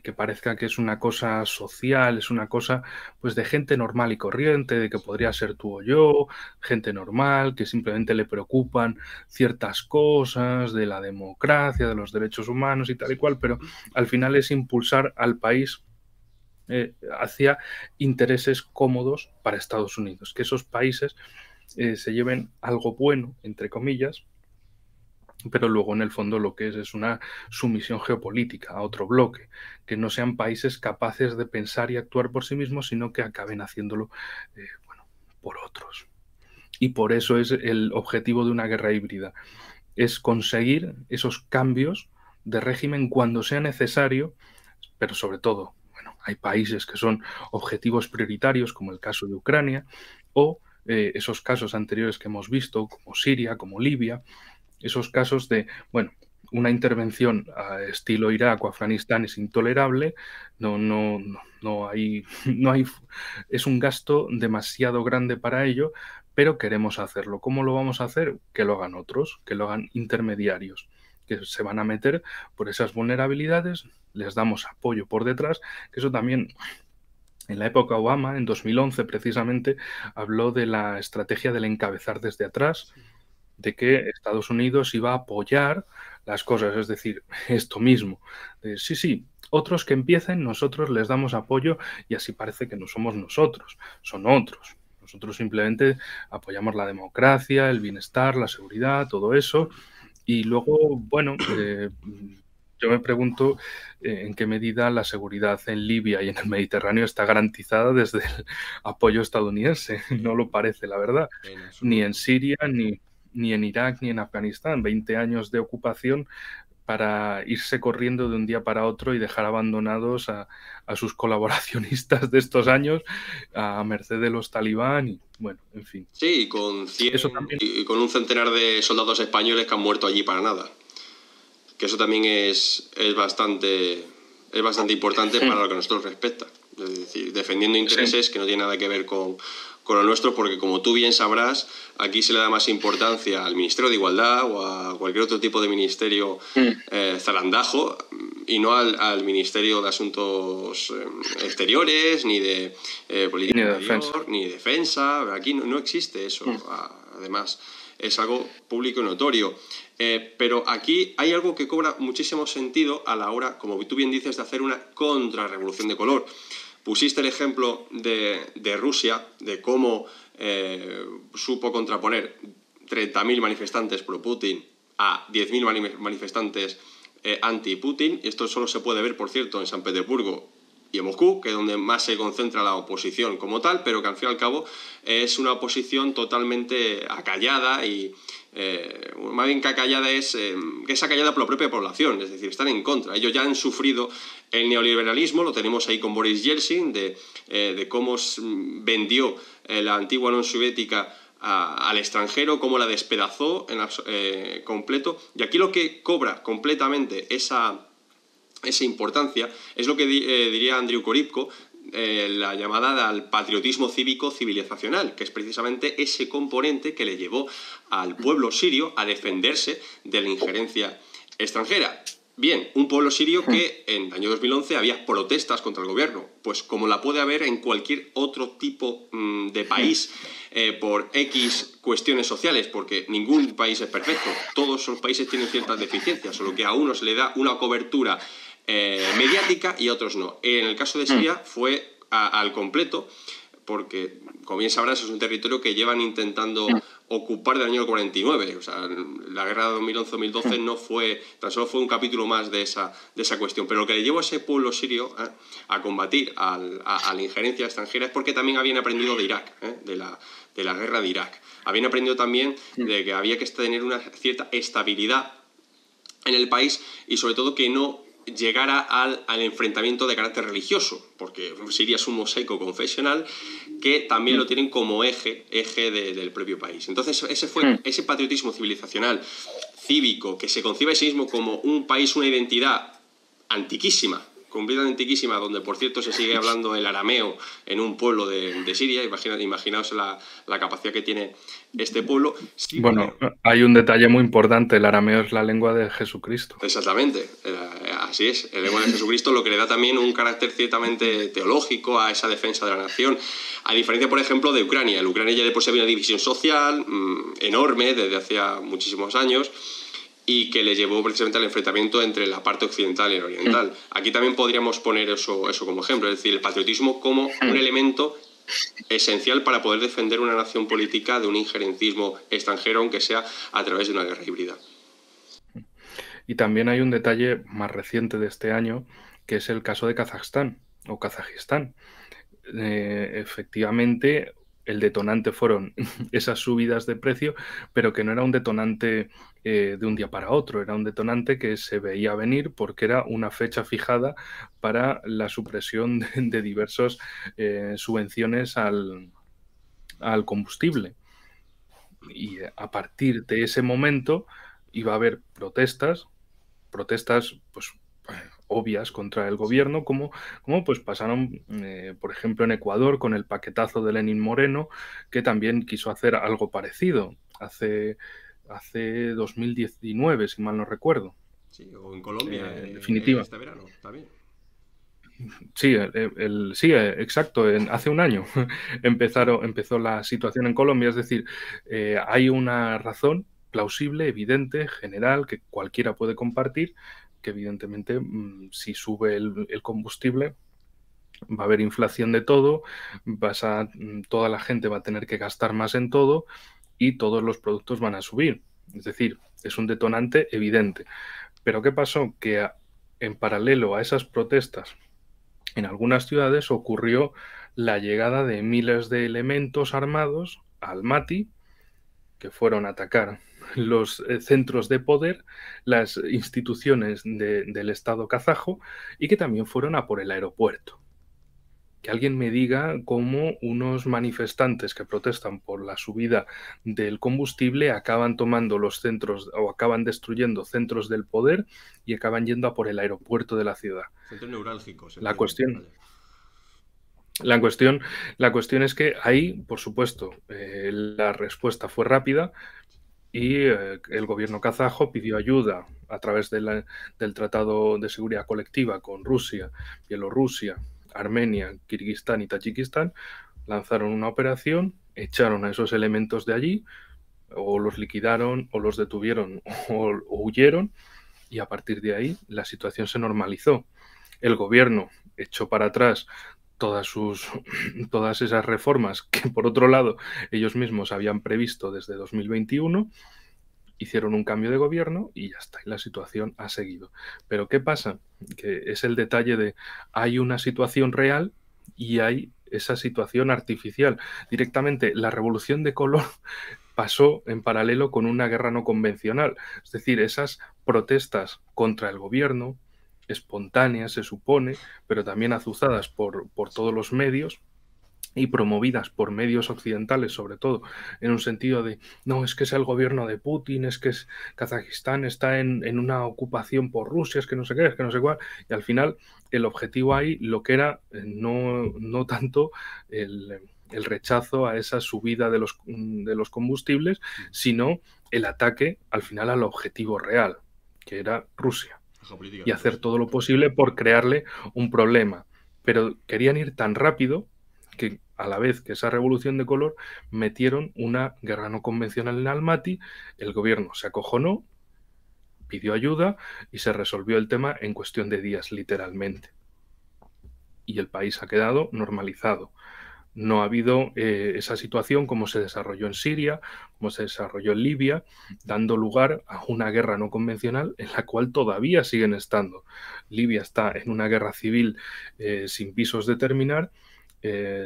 S2: que parezca que es una cosa social, es una cosa pues de gente normal y corriente, de que podría ser tú o yo, gente normal, que simplemente le preocupan ciertas cosas de la democracia, de los derechos humanos y tal y cual, pero al final es impulsar al país hacia intereses cómodos para Estados Unidos, que esos países se lleven algo bueno, entre comillas, pero luego en el fondo lo que es una sumisión geopolítica a otro bloque, que no sean países capaces de pensar y actuar por sí mismos, sino que acaben haciéndolo bueno, por otros. Y por eso es el objetivo de una guerra híbrida, es conseguir esos cambios de régimen cuando sea necesario, pero sobre todo, bueno, hay países que son objetivos prioritarios, como el caso de Ucrania, o esos casos anteriores que hemos visto, como Siria, como Libia, esos casos de, bueno, una intervención a estilo Irak o Afganistán es intolerable, no hay, no hay, es un gasto demasiado grande para ello, pero queremos hacerlo. ¿Cómo lo vamos a hacer? Que lo hagan otros, que lo hagan intermediarios, que se van a meter por esas vulnerabilidades, les damos apoyo por detrás, que eso también en la época Obama, en 2011 precisamente, habló de la estrategia del encabezar desde atrás, de que Estados Unidos iba a apoyar las cosas, es decir, esto mismo. Sí, sí, otros que empiecen, nosotros les damos apoyo y así parece que no somos nosotros, son otros. Nosotros simplemente apoyamos la democracia, el bienestar, la seguridad, todo eso. Y luego, bueno, yo me pregunto en qué medida la seguridad en Libia y en el Mediterráneo está garantizada desde el apoyo estadounidense. No lo parece, la verdad.
S1: En
S2: Ni
S1: absoluto.
S2: en Siria, ni en Irak, ni en Afganistán. 20 años de ocupación para irse corriendo de un día para otro y dejar abandonados a sus colaboracionistas de estos años a merced de los talibán y, bueno, en fin.
S1: Sí, y con
S2: Eso
S1: 100
S2: también.
S1: y con un centenar de soldados españoles que han muerto allí para nada. Que eso también es bastante importante para lo que a nosotros respecta. Es decir, defendiendo intereses que no tienen nada que ver con lo nuestro, porque como tú bien sabrás, aquí se le da más importancia al Ministerio de Igualdad o a cualquier otro tipo de ministerio zarandajo y no al Ministerio de Asuntos Exteriores, ni de Política
S2: Ni de
S1: Interior,
S2: defensa.
S1: ni de Defensa. Aquí no existe eso, además. Es algo público y notorio. Pero aquí hay algo que cobra muchísimo sentido a la hora, como tú bien dices, de hacer una contrarrevolución de color. Pusiste el ejemplo de Rusia, de cómo supo contraponer 30.000 manifestantes pro-Putin a 10.000 manifestantes anti-Putin. Esto solo se puede ver, por cierto, en San Petersburgo y en Moscú, que es donde más se concentra la oposición como tal, pero que al fin y al cabo es una oposición totalmente acallada y más bien que acallada que es acallada por la propia población, es decir, están en contra. Ellos ya han sufrido el neoliberalismo, lo tenemos ahí con Boris Yeltsin, de cómo vendió la antigua Unión Soviética al extranjero, cómo la despedazó completo. Y aquí lo que cobra completamente esa importancia es lo que diría Andriy Korybko, la llamada al patriotismo cívico civilizacional, que es precisamente ese componente que le llevó al pueblo sirio a defenderse de la injerencia extranjera. Bien, un pueblo sirio que en el año 2011 había protestas contra el gobierno, pues como la puede haber en cualquier otro tipo de país por X cuestiones sociales, porque ningún país es perfecto, todos los países tienen ciertas deficiencias, solo que a uno se le da una cobertura mediática y a otros no. En el caso de Siria fue al completo, porque, como bien sabrás, es un territorio que llevan intentando ocupar del año 49. O sea, la guerra de 2011-2012 no fue, tan solo fue un capítulo más de esa cuestión. Pero lo que le llevó a ese pueblo sirio a combatir a la injerencia extranjera es porque también habían aprendido de Irak, de la guerra de Irak. Habían aprendido también de que había que tener una cierta estabilidad en el país y sobre todo que no llegara al enfrentamiento de carácter religioso, porque Siria es un mosaico confesional que también lo tienen como eje del propio país. Entonces ese patriotismo civilizacional, cívico, que se concibe a sí mismo como un país, una identidad antiquísima, completamente antiquísima, donde por cierto se sigue hablando el arameo en un pueblo de Siria. Imaginaos la capacidad que tiene este pueblo. Sí,
S2: bueno, hay un detalle muy importante, el arameo es la lengua de Jesucristo.
S1: Exactamente, así es, la lengua de Jesucristo, lo que le da también un carácter ciertamente teológico a esa defensa de la nación, a diferencia, por ejemplo, de Ucrania. En Ucrania ya de por sí había una división social enorme desde hacía muchísimos años y que le llevó precisamente al enfrentamiento entre la parte occidental y la oriental. Aquí también podríamos poner eso como ejemplo, es decir, el patriotismo como un elemento esencial para poder defender una nación política de un injerencismo extranjero, aunque sea a través de una guerra híbrida.
S2: Y también hay un detalle más reciente de este año, que es el caso de Kazajstán o Kazajistán. Efectivamente, el detonante fueron esas subidas de precio, pero que no era un detonante de un día para otro, era un detonante que se veía venir porque era una fecha fijada para la supresión de diversas subvenciones al combustible. Y a partir de ese momento iba a haber protestas pues obvias contra el gobierno, como pues pasaron, por ejemplo, en Ecuador con el paquetazo de Lenín Moreno, que también quiso hacer algo parecido hace 2019, si mal no recuerdo.
S1: Sí, o en Colombia,
S2: en definitiva.
S1: este verano, también.
S2: Sí, sí, exacto. Hace un año empezó la situación en Colombia. Es decir, hay una razón plausible, evidente, general, que cualquiera puede compartir, que evidentemente si sube el combustible va a haber inflación de todo, toda la gente va a tener que gastar más en todo y todos los productos van a subir. Es decir, es un detonante evidente. Pero ¿qué pasó? Que en paralelo a esas protestas, en algunas ciudades ocurrió la llegada de miles de elementos armados a Almaty, que fueron a atacar los centros de poder, las instituciones del Estado kazajo, y que también fueron a por el aeropuerto. Que alguien me diga cómo unos manifestantes que protestan por la subida del combustible acaban tomando los centros o acaban destruyendo centros del poder y acaban yendo a por el aeropuerto de la ciudad.
S1: Centros neurálgicos.
S2: La cuestión es que ahí, por supuesto, la respuesta fue rápida y el gobierno kazajo pidió ayuda a través del Tratado de Seguridad Colectiva con Rusia, Bielorrusia, Armenia, Kirguistán y Tayikistán. Lanzaron una operación, echaron a esos elementos de allí, o los liquidaron, o los detuvieron, o huyeron, y a partir de ahí la situación se normalizó. El gobierno echó para atrás todas esas reformas que, por otro lado, ellos mismos habían previsto desde 2021, hicieron un cambio de gobierno y ya está, y la situación ha seguido. Pero ¿qué pasa? Que es el detalle de hay una situación real y hay esa situación artificial. Directamente, la revolución de color pasó en paralelo con una guerra no convencional. Es decir, esas protestas contra el gobierno, espontáneas se supone, pero también azuzadas por todos los medios y promovidas por medios occidentales, sobre todo, en un sentido de, no, es que es el gobierno de Putin, es que Kazajistán está en una ocupación por Rusia, es que no sé qué, es que no sé cuál, y al final el objetivo ahí lo que era no tanto el rechazo a esa subida de los combustibles, sino el ataque al final al objetivo real, que era Rusia, y hacer todo lo posible por crearle un problema. Pero querían ir tan rápido que a la vez que esa revolución de color metieron una guerra no convencional en Almaty, el gobierno se acojonó, pidió ayuda y se resolvió el tema en cuestión de días, literalmente. Y el país ha quedado normalizado. No ha habido esa situación como se desarrolló en Siria, como se desarrolló en Libia, dando lugar a una guerra no convencional en la cual todavía siguen estando. Libia está en una guerra civil sin visos de terminar.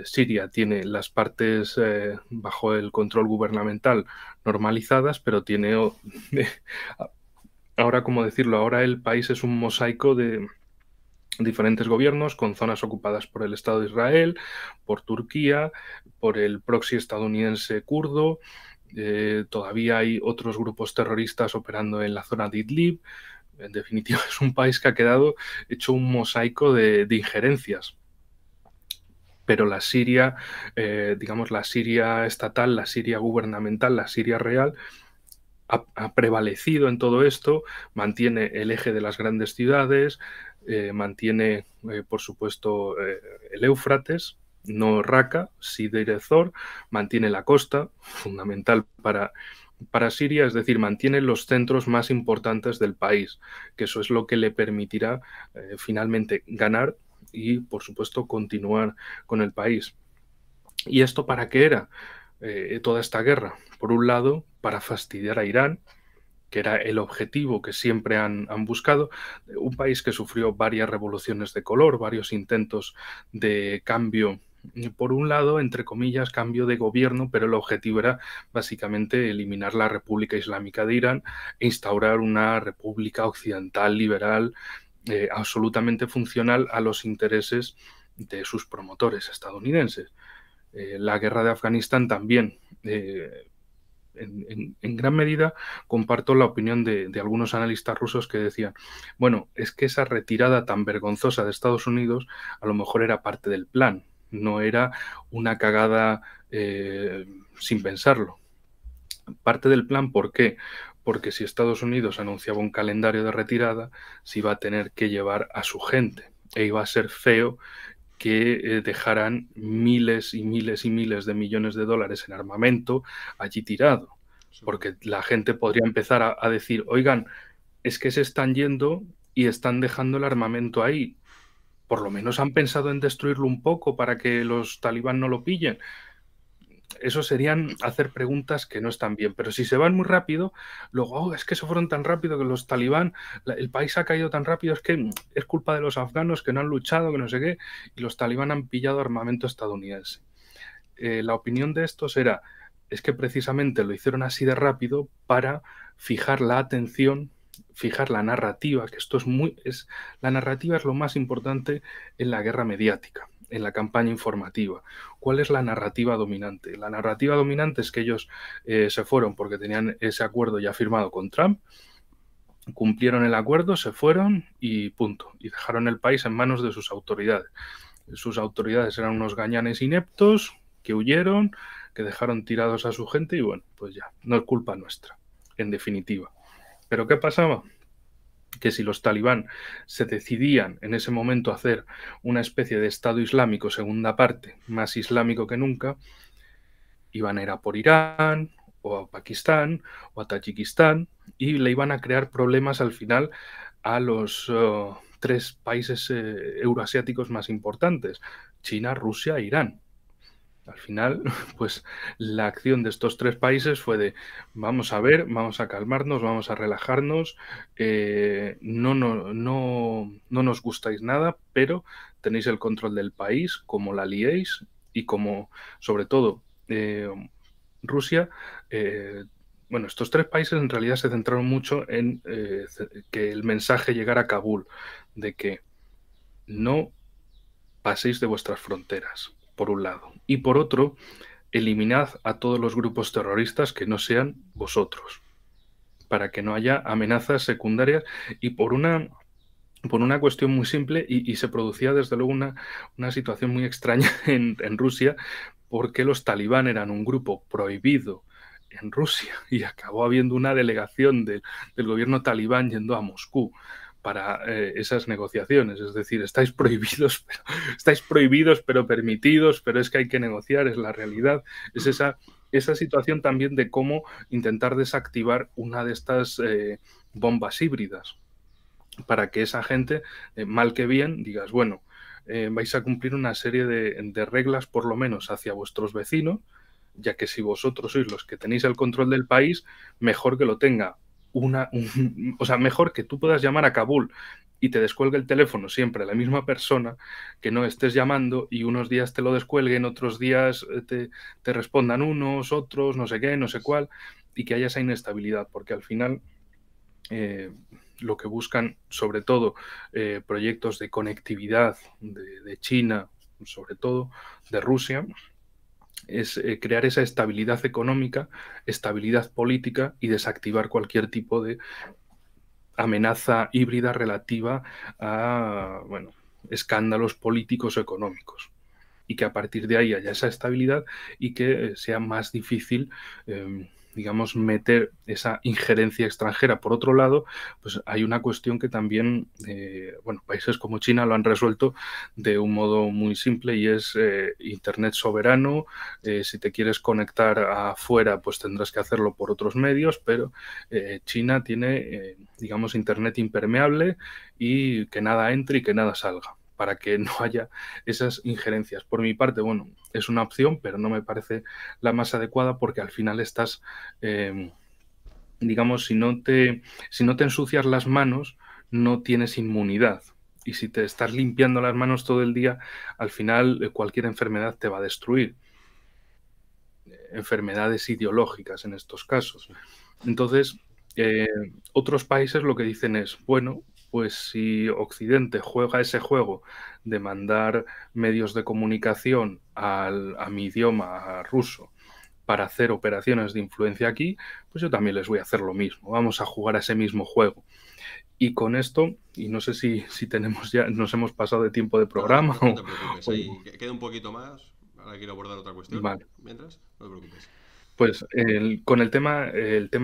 S2: Siria tiene las partes bajo el control gubernamental normalizadas, pero tiene, ahora, ¿cómo decirlo? Ahora el país es un mosaico de diferentes gobiernos con zonas ocupadas por el Estado de Israel, por Turquía, por el proxy estadounidense kurdo. Todavía hay otros grupos terroristas operando en la zona de Idlib. En definitiva, es un país que ha quedado hecho un mosaico de injerencias. Pero la Siria, digamos, la Siria estatal, la Siria gubernamental, la Siria real, ha prevalecido en todo esto, mantiene el eje de las grandes ciudades, mantiene, por supuesto, el Éufrates, no Raqqa, sí Deir ez-Zor, mantiene la costa, fundamental para Siria, es decir, mantiene los centros más importantes del país, que eso es lo que le permitirá finalmente ganar y, por supuesto, continuar con el país. ¿Y esto para qué era toda esta guerra? Por un lado, para fastidiar a Irán, que era el objetivo que siempre han buscado, un país que sufrió varias revoluciones de color, varios intentos de cambio, por un lado, entre comillas, cambio de gobierno, pero el objetivo era básicamente eliminar la República Islámica de Irán e instaurar una república occidental liberal absolutamente funcional a los intereses de sus promotores estadounidenses. La guerra de Afganistán también, en gran medida, comparto la opinión de algunos analistas rusos que decían, bueno, es que esa retirada tan vergonzosa de Estados Unidos a lo mejor era parte del plan, no era una cagada sin pensarlo. Parte del plan, ¿por qué? Porque si Estados Unidos anunciaba un calendario de retirada, se iba a tener que llevar a su gente e iba a ser feo que dejaran miles y miles y miles de millones de dólares en armamento allí tirado. Porque la gente podría empezar a decir, oigan, es que se están yendo y están dejando el armamento ahí. Por lo menos han pensado en destruirlo un poco para que los talibán no lo pillen. Eso serían hacer preguntas que no están bien. Pero si se van muy rápido, luego, es que se fueron tan rápido que los talibán, el país ha caído tan rápido, es que es culpa de los afganos que no han luchado, que no sé qué, y los talibán han pillado armamento estadounidense. La opinión de estos era, es que precisamente lo hicieron así de rápido para fijar la atención, fijar la narrativa, que esto la narrativa es lo más importante en la guerra mediática, en la campaña informativa. ¿Cuál es la narrativa dominante? La narrativa dominante es que ellos se fueron porque tenían ese acuerdo ya firmado con Trump, cumplieron el acuerdo, se fueron y punto. Y dejaron el país en manos de sus autoridades. Sus autoridades eran unos gañanes ineptos que huyeron, que dejaron tirados a su gente y bueno, pues ya, no es culpa nuestra, en definitiva. ¿Pero qué pasaba? Que si los talibán se decidían en ese momento a hacer una especie de Estado Islámico, segunda parte, más islámico que nunca, iban a ir a por Irán, o a Pakistán, o a Tayikistán, y le iban a crear problemas al final a los tres países euroasiáticos más importantes, China, Rusia e Irán. Al final, pues la acción de estos tres países fue de vamos a ver, vamos a calmarnos, vamos a relajarnos, no nos gustáis nada, pero tenéis el control del país, como la liéis y como, sobre todo, Rusia, bueno, estos tres países en realidad se centraron mucho en que el mensaje llegara a Kabul, de que no paséis de vuestras fronteras, por un lado. Y por otro, eliminad a todos los grupos terroristas que no sean vosotros, para que no haya amenazas secundarias y por una cuestión muy simple y se producía desde luego una situación muy extraña en Rusia, porque los talibán eran un grupo prohibido en Rusia y acabó habiendo una delegación del gobierno talibán yendo a Moscú para esas negociaciones. Es decir, estáis prohibidos pero permitidos, pero es que hay que negociar, es la realidad. Es esa situación también de cómo intentar desactivar una de estas bombas híbridas para que esa gente, mal que bien, digas, bueno, vais a cumplir una serie de reglas por lo menos hacia vuestros vecinos, ya que si vosotros sois los que tenéis el control del país, mejor que lo tenga o sea, mejor que tú puedas llamar a Kabul y te descuelgue el teléfono siempre la misma persona, que no estés llamando y unos días te lo descuelguen, otros días te respondan unos, otros, no sé qué, no sé cuál, y que haya esa inestabilidad, porque al final lo que buscan, sobre todo, proyectos de conectividad de China, sobre todo de Rusia, es crear esa estabilidad económica, estabilidad política y desactivar cualquier tipo de amenaza híbrida relativa a, bueno, escándalos políticos o económicos, y que a partir de ahí haya esa estabilidad y que sea más difícil, digamos, meter esa injerencia extranjera. Por otro lado, pues hay una cuestión que también, bueno, países como China lo han resuelto de un modo muy simple, y es Internet soberano. Si te quieres conectar afuera, pues tendrás que hacerlo por otros medios, pero China tiene, digamos, Internet impermeable, y que nada entre y que nada salga, para que no haya esas injerencias. Por mi parte, bueno, es una opción, pero no me parece la más adecuada, porque al final estás, digamos, si no te ensucias las manos, no tienes inmunidad. Y si te estás limpiando las manos todo el día, al final cualquier enfermedad te va a destruir. Enfermedades ideológicas en estos casos. Entonces, otros países lo que dicen es, bueno, pues si Occidente juega ese juego de mandar medios de comunicación a mi idioma, a ruso, para hacer operaciones de influencia aquí, pues yo también les voy a hacer lo mismo. Vamos a jugar a ese mismo juego. Y con esto, y no sé si tenemos ya, nos hemos pasado de tiempo de programa
S1: No te preocupes, ahí queda un poquito más. Ahora quiero abordar otra cuestión.
S2: Vale.
S1: Mientras, no te preocupes.
S2: Pues con el tema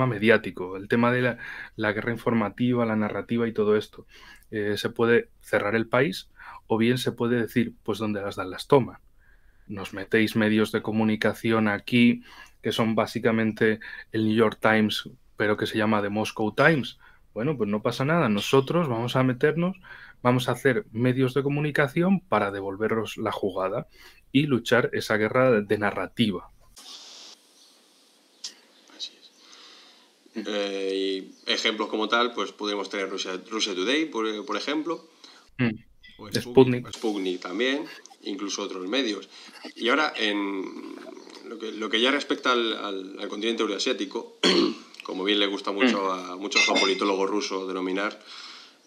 S2: mediático, el tema de la guerra informativa, la narrativa y todo esto, se puede cerrar el país, o bien se puede decir, pues donde las dan las toman. Nos metéis medios de comunicación aquí que son básicamente el New York Times, pero que se llama The Moscow Times. Bueno, pues no pasa nada. Nosotros vamos a meternos, vamos a hacer medios de comunicación para devolveros la jugada y luchar esa guerra de narrativa.
S1: Y ejemplos como tal, pues podemos tener Russia Today, por ejemplo, o Sputnik también, incluso otros medios. Y ahora, en lo que ya respecta al continente euroasiático, como bien le gusta mucho a muchos geopolitólogos rusos denominar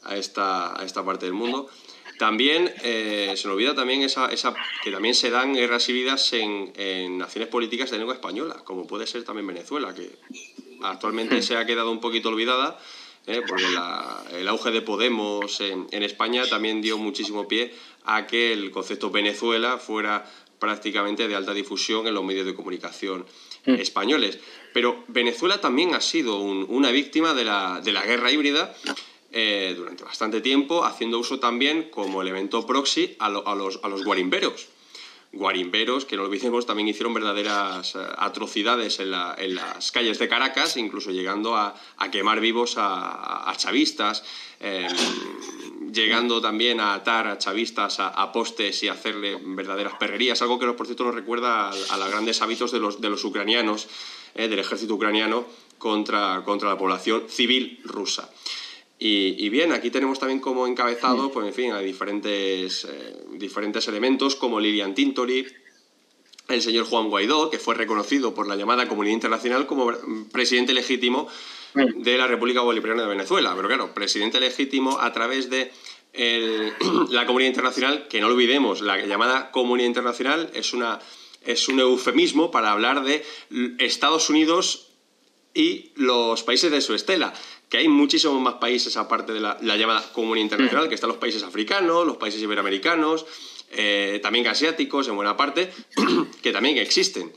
S1: a esta parte del mundo, también se nos olvida también que también se dan guerras híbridas en naciones políticas de lengua española, como puede ser también Venezuela, que actualmente se ha quedado un poquito olvidada, porque el auge de Podemos en España también dio muchísimo pie a que el concepto Venezuela fuera prácticamente de alta difusión en los medios de comunicación españoles. Pero Venezuela también ha sido una víctima de la guerra híbrida durante bastante tiempo, haciendo uso también como elemento proxy a los guarimberos. Guarimberos, que no olvidemos, también hicieron verdaderas atrocidades en las calles de Caracas, incluso llegando a quemar vivos a chavistas, llegando también a atar a chavistas a postes y hacerle verdaderas perrerías, algo que por cierto nos recuerda a los grandes hábitos de los ucranianos, del ejército ucraniano contra la población civil rusa. Y bien, aquí tenemos también como encabezado, pues en fin, a diferentes elementos como Lilian Tintori, el señor Juan Guaidó, que fue reconocido por la llamada comunidad internacional como presidente legítimo de la República Bolivariana de Venezuela. Pero claro, presidente legítimo a través de la comunidad internacional, que no olvidemos, la llamada comunidad internacional es un eufemismo para hablar de Estados Unidos y los países de su estela, que hay muchísimos más países aparte de la llamada comunidad internacional, que están los países africanos, los países iberoamericanos, también asiáticos en buena parte, que también existen,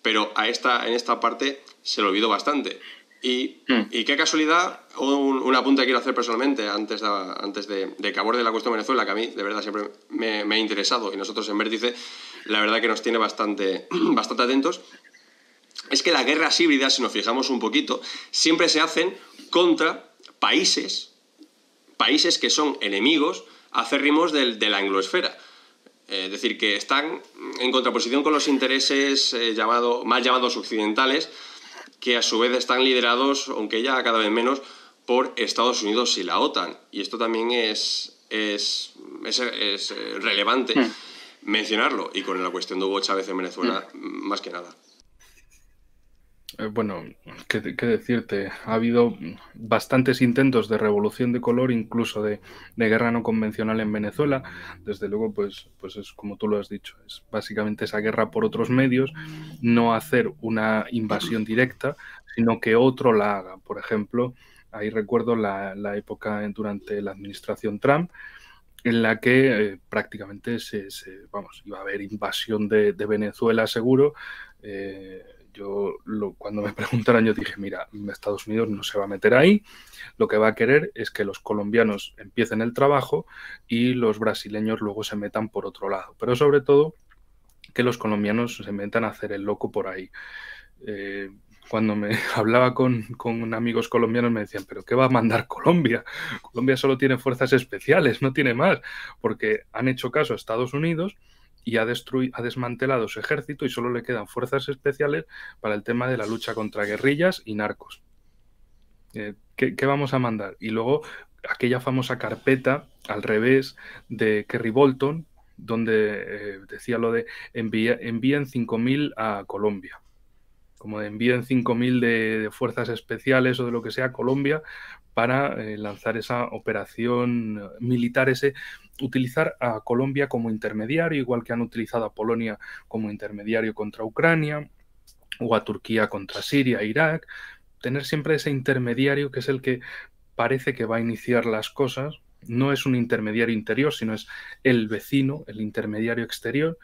S1: pero en esta parte se lo olvidó bastante. Y qué casualidad, un apunte que quiero hacer personalmente antes de que aborde la cuestión de Venezuela, que a mí de verdad siempre me ha interesado, y nosotros en Vértice la verdad que nos tiene bastante atentos, es que las guerras híbridas, si nos fijamos un poquito, siempre se hacen contra países que son enemigos acérrimos de la angloesfera. Es decir, que están en contraposición con los intereses mal llamados occidentales, que a su vez están liderados, aunque ya cada vez menos, por Estados Unidos y la OTAN. Y esto también es relevante mencionarlo, y con la cuestión de Hugo Chávez en Venezuela, más que nada.
S2: Bueno, ¿qué decirte? Ha habido bastantes intentos de revolución de color, incluso de guerra no convencional en Venezuela. Desde luego, pues es como tú lo has dicho, es básicamente esa guerra por otros medios, no hacer una invasión directa, sino que otro la haga. Por ejemplo, Ahí recuerdo la época durante la administración Trump, en la que prácticamente iba a haber invasión de Venezuela seguro. Cuando me preguntaron, yo dije, mira, Estados Unidos no se va a meter ahí, lo que va a querer es que los colombianos empiecen el trabajo y los brasileños luego se metan por otro lado, pero sobre todo que los colombianos se metan a hacer el loco por ahí. Cuando me hablaba con amigos colombianos me decían, ¿pero qué va a mandar Colombia? Colombia solo tiene fuerzas especiales, no tiene más, porque han hecho caso a Estados Unidos y ha desmantelado su ejército y solo le quedan fuerzas especiales para el tema de la lucha contra guerrillas y narcos. ¿Qué vamos a mandar? Y luego aquella famosa carpeta al revés de Kerry Bolton, donde decía lo de envíen 5.000 a Colombia. Como de envíen 5.000 de fuerzas especiales o de lo que sea a Colombia para lanzar esa operación militar, utilizar a Colombia como intermediario, igual que han utilizado a Polonia como intermediario contra Ucrania o a Turquía contra Siria, Irak. Tener siempre ese intermediario que es el que parece que va a iniciar las cosas. No es un intermediario interior, sino es el vecino, el intermediario exterior,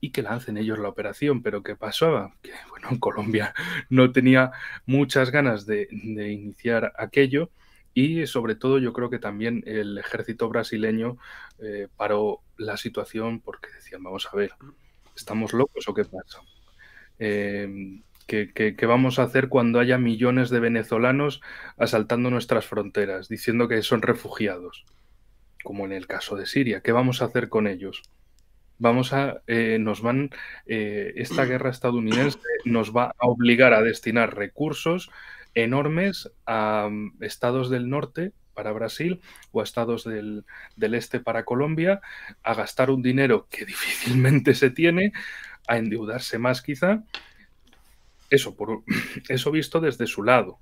S2: y que lancen ellos la operación. Pero ¿qué pasaba? Que bueno, Colombia no tenía muchas ganas de iniciar aquello, y sobre todo yo creo que también el ejército brasileño paró la situación porque decían, vamos a ver, ¿estamos locos o qué pasa? ¿Qué vamos a hacer cuando haya millones de venezolanos asaltando nuestras fronteras, diciendo que son refugiados? Como en el caso de Siria, ¿qué vamos a hacer con ellos? Esta guerra estadounidense nos va a obligar a destinar recursos enormes a estados del norte para Brasil o a estados del este para Colombia, a gastar un dinero que difícilmente se tiene, a endeudarse más quizá. Eso visto desde su lado.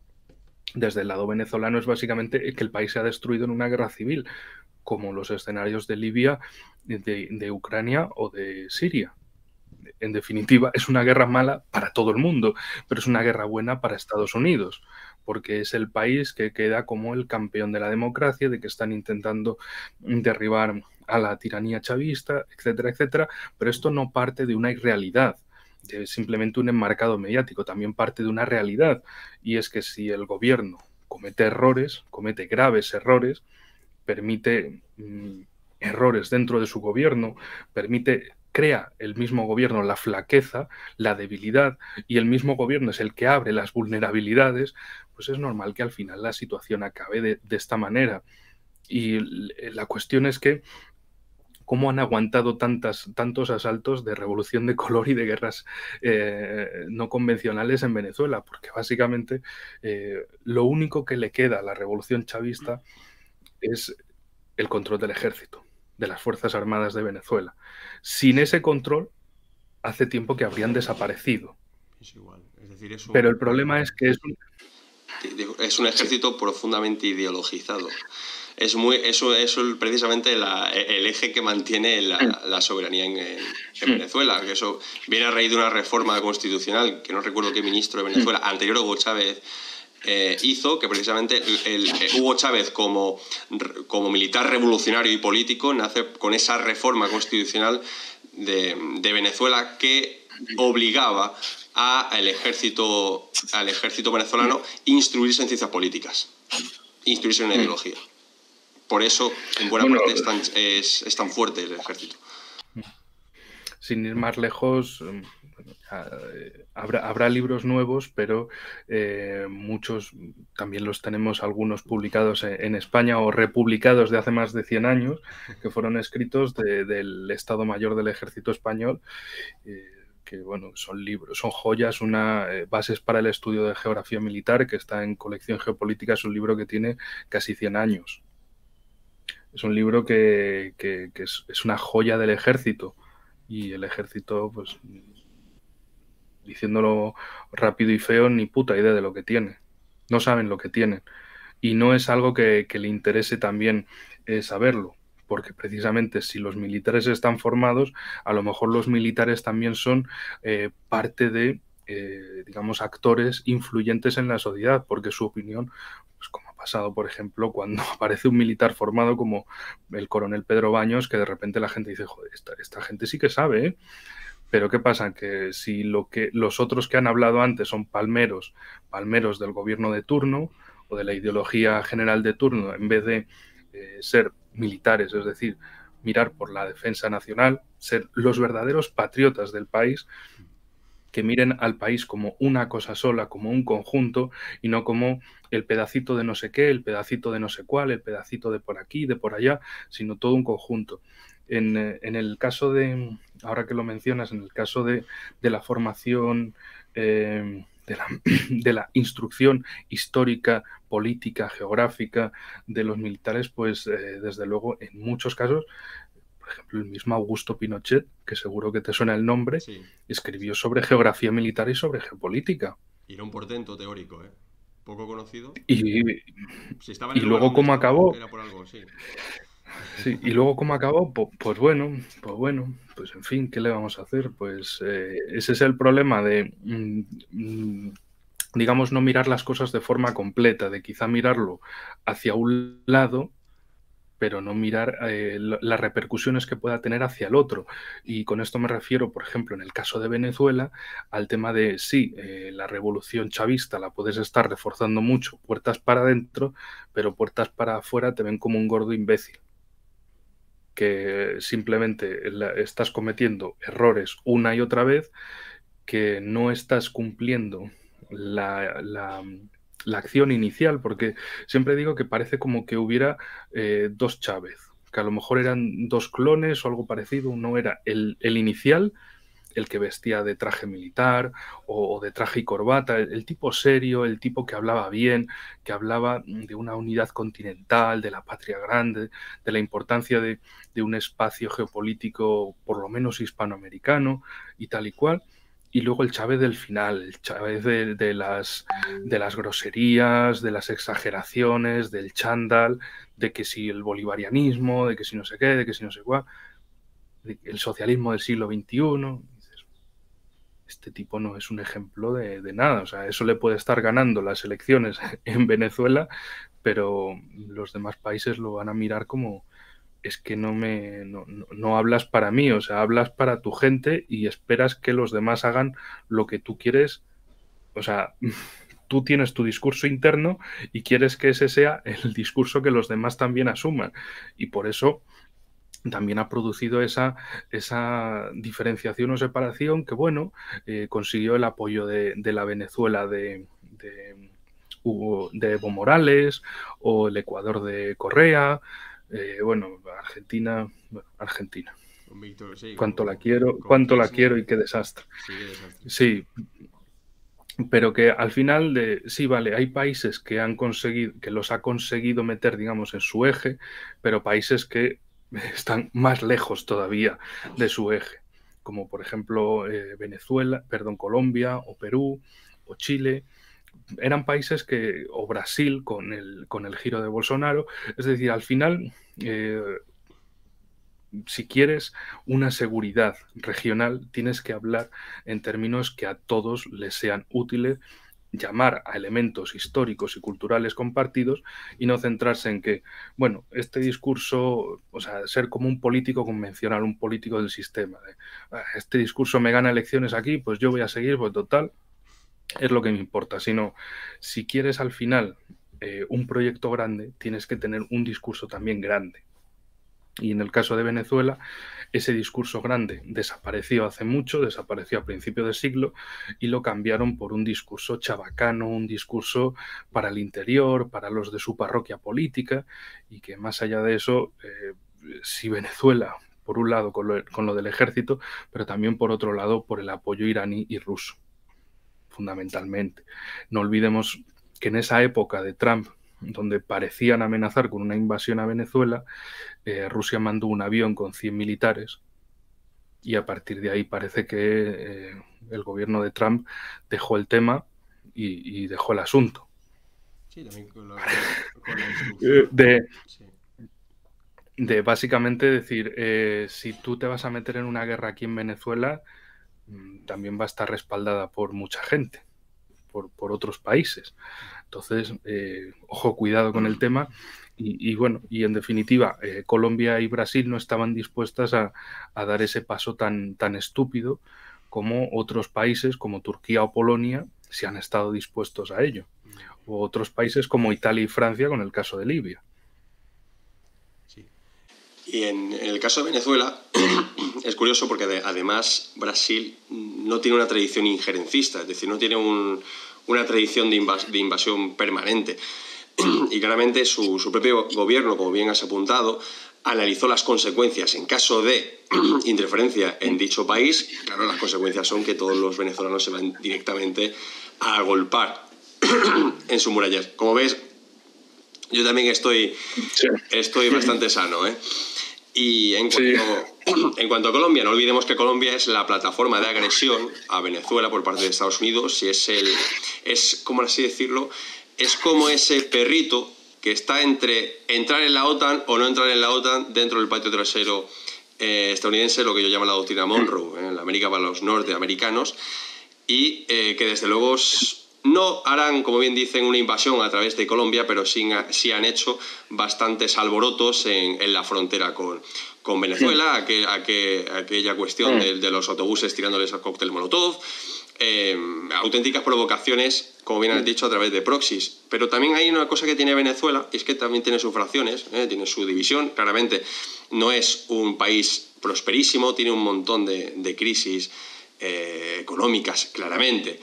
S2: Desde el lado venezolano es básicamente que el país se ha destruido en una guerra civil, como los escenarios de Libia, de Ucrania o de Siria. En definitiva, es una guerra mala para todo el mundo, pero es una guerra buena para Estados Unidos, porque es el país que queda como el campeón de la democracia, de que están intentando derribar a la tiranía chavista, etcétera, etcétera, pero esto no parte de una irrealidad, de simplemente un enmarcado mediático, también parte de una realidad, y es que si el gobierno comete graves errores, permite errores dentro de su gobierno, crea el mismo gobierno la flaqueza, la debilidad, y el mismo gobierno es el que abre las vulnerabilidades, pues es normal que al final la situación acabe de esta manera. Y la cuestión es que cómo han aguantado tantos asaltos de revolución de color y de guerras no convencionales en Venezuela, porque básicamente lo único que le queda a la revolución chavista es el control del ejército, de las Fuerzas Armadas de Venezuela. Sin ese control, hace tiempo que habrían desaparecido.
S1: Es igual. Es decir,
S2: pero el problema es que
S1: es un ejército profundamente ideologizado. Eso es precisamente el eje que mantiene la soberanía en Venezuela. Que eso viene a raíz de una reforma constitucional, que no recuerdo qué ministro de Venezuela, anterior a Hugo Chávez, hizo, que precisamente Hugo Chávez como militar revolucionario y político nace con esa reforma constitucional de Venezuela que obligaba al ejército venezolano instruirse en ciencias políticas, instruirse en una ideología. Por eso, en buena parte, es tan fuerte el ejército.
S2: Sin ir más lejos, habrá libros nuevos, pero muchos también los tenemos, algunos publicados en España o republicados de hace más de 100 años, que fueron escritos del Estado Mayor del Ejército Español, que bueno, son libros, son joyas, bases para el estudio de geografía militar, que está en Colección Geopolítica. Es un libro que tiene casi 100 años. Es un libro que es una joya del ejército, y el ejército, pues, diciéndolo rápido y feo, ni puta idea de lo que tiene. No saben lo que tienen. Y no es algo que le interese también saberlo, porque precisamente si los militares están formados, a lo mejor los militares también son parte de, digamos, actores influyentes en la sociedad, porque su opinión, pues como pasado, por ejemplo, cuando aparece un militar formado como el coronel Pedro Baños, que de repente la gente dice, joder, esta gente sí que sabe, ¿eh? Pero ¿qué pasa? Que si los otros que han hablado antes son palmeros del gobierno de turno o de la ideología general de turno, en vez de ser militares, es decir, mirar por la defensa nacional, ser los verdaderos patriotas del país, que miren al país como una cosa sola, como un conjunto, y no como el pedacito de no sé qué, el pedacito de no sé cuál, el pedacito de por aquí, de por allá, sino todo un conjunto. En el caso de, ahora que lo mencionas, en el caso de la formación, de la instrucción histórica, política, geográfica de los militares, pues desde luego en muchos casos, por ejemplo, el mismo Augusto Pinochet, que seguro que te suena el nombre,
S1: Sí.
S2: escribió sobre geografía militar y sobre geopolítica.
S1: Y era un portento teórico, ¿eh? Poco conocido.
S2: Y,
S1: Si estaba en
S2: y
S1: el lugar
S2: luego
S1: donde
S2: cómo
S1: estaba,
S2: acabó,
S1: era por algo, sí.
S2: sí, y luego cómo acabó, pues bueno, pues en fin, ¿qué le vamos a hacer? Pues ese es el problema de, digamos, no mirar las cosas de forma completa, de quizá mirarlo hacia un lado, pero no mirar las repercusiones que pueda tener hacia el otro. Y con esto me refiero, por ejemplo, en el caso de Venezuela, al tema de, sí, la revolución chavista la puedes estar reforzando mucho, puertas para adentro, pero puertas para afuera te ven como un gordo imbécil, que simplemente estás cometiendo errores una y otra vez, que no estás cumpliendo la acción inicial, porque siempre digo que parece como que hubiera dos Chávez, que a lo mejor eran dos clones o algo parecido. Uno era el inicial, el que vestía de traje militar o de traje y corbata, el tipo serio, el tipo que hablaba bien, que hablaba de una unidad continental, de la patria grande, de la importancia de un espacio geopolítico por lo menos hispanoamericano y tal y cual. Y luego el Chávez del final, el Chávez de las groserías, de las exageraciones, del chándal, de que si el bolivarianismo, de que si no sé qué, de que si no sé cuál, el socialismo del siglo XXI. Este tipo no es un ejemplo de nada. O sea, eso le puede estar ganando las elecciones en Venezuela, pero los demás países lo van a mirar como, es que no hablas para mí, o sea, hablas para tu gente y esperas que los demás hagan lo que tú quieres. O sea, tú tienes tu discurso interno y quieres que ese sea el discurso que los demás también asuman. Y por eso también ha producido esa diferenciación o separación que, bueno, consiguió el apoyo de la Venezuela de Evo Morales o el Ecuador de Correa, Argentina.
S1: Con Víctor, sí,
S2: Cuánto
S1: con
S2: la quiero
S1: Kirchner.
S2: y qué desastre.
S1: Sí, qué desastre.
S2: Sí, pero que al final sí, vale, hay países que los ha conseguido meter, digamos, en su eje, pero países que están más lejos todavía de su eje, como por ejemplo Colombia o Perú o Chile. Eran países o Brasil con el giro de Bolsonaro. Es decir, al final, si quieres una seguridad regional, tienes que hablar en términos que a todos les sean útiles, llamar a elementos históricos y culturales compartidos y no centrarse en que, bueno, este discurso, o sea, ser como un político convencional, un político del sistema. Este discurso me gana elecciones aquí, pues yo voy a seguir, pues total, es lo que me importa. Sino, si quieres al final un proyecto grande, tienes que tener un discurso también grande. Y en el caso de Venezuela, ese discurso grande desapareció hace mucho, desapareció a principio de siglo y lo cambiaron por un discurso chabacano, un discurso para el interior, para los de su parroquia política, y que más allá de eso, si Venezuela, por un lado con lo del ejército, pero también por otro lado por el apoyo iraní y ruso, fundamentalmente. No olvidemos que en esa época de Trump, donde parecían amenazar con una invasión a Venezuela, Rusia mandó un avión con 100 militares y a partir de ahí parece que el gobierno de Trump dejó el tema y dejó el asunto.
S1: Sí, también con la instrucción. Sí.
S2: De básicamente decir, si tú te vas a meter en una guerra aquí en Venezuela, también va a estar respaldada por mucha gente, por otros países. Entonces, ojo, cuidado con el tema. Y bueno, y en definitiva, Colombia y Brasil no estaban dispuestas a dar ese paso tan estúpido como otros países como Turquía o Polonia se han estado dispuestos a ello. O otros países como Italia y Francia con el caso de Libia.
S1: Y en el caso de Venezuela es curioso porque además Brasil no tiene una tradición injerencista, es decir, no tiene una tradición de invasión permanente. Y claramente su propio gobierno, como bien has apuntado, analizó las consecuencias en caso de interferencia en dicho país. Claro, las consecuencias son que todos los venezolanos se van directamente a agolpar en sus murallas. Como ves, yo también estoy bastante sano, ¿eh? Y en cuanto a Colombia, no olvidemos que Colombia es la plataforma de agresión a Venezuela por parte de Estados Unidos y es como así decirlo, es como ese perrito que está entre entrar en la OTAN o no entrar en la OTAN dentro del patio trasero estadounidense, lo que yo llamo la doctrina Monroe, la América para los norteamericanos, y que desde luego no harán, como bien dicen, una invasión a través de Colombia, pero sí han hecho bastantes alborotos en la frontera con Venezuela, aquella cuestión de los autobuses tirándoles al cóctel Molotov, auténticas provocaciones, como bien has dicho, a través de proxies. Pero también hay una cosa que tiene Venezuela, y es que también tiene sus fracciones, tiene su división. Claramente no es un país prosperísimo, tiene un montón de crisis económicas, claramente,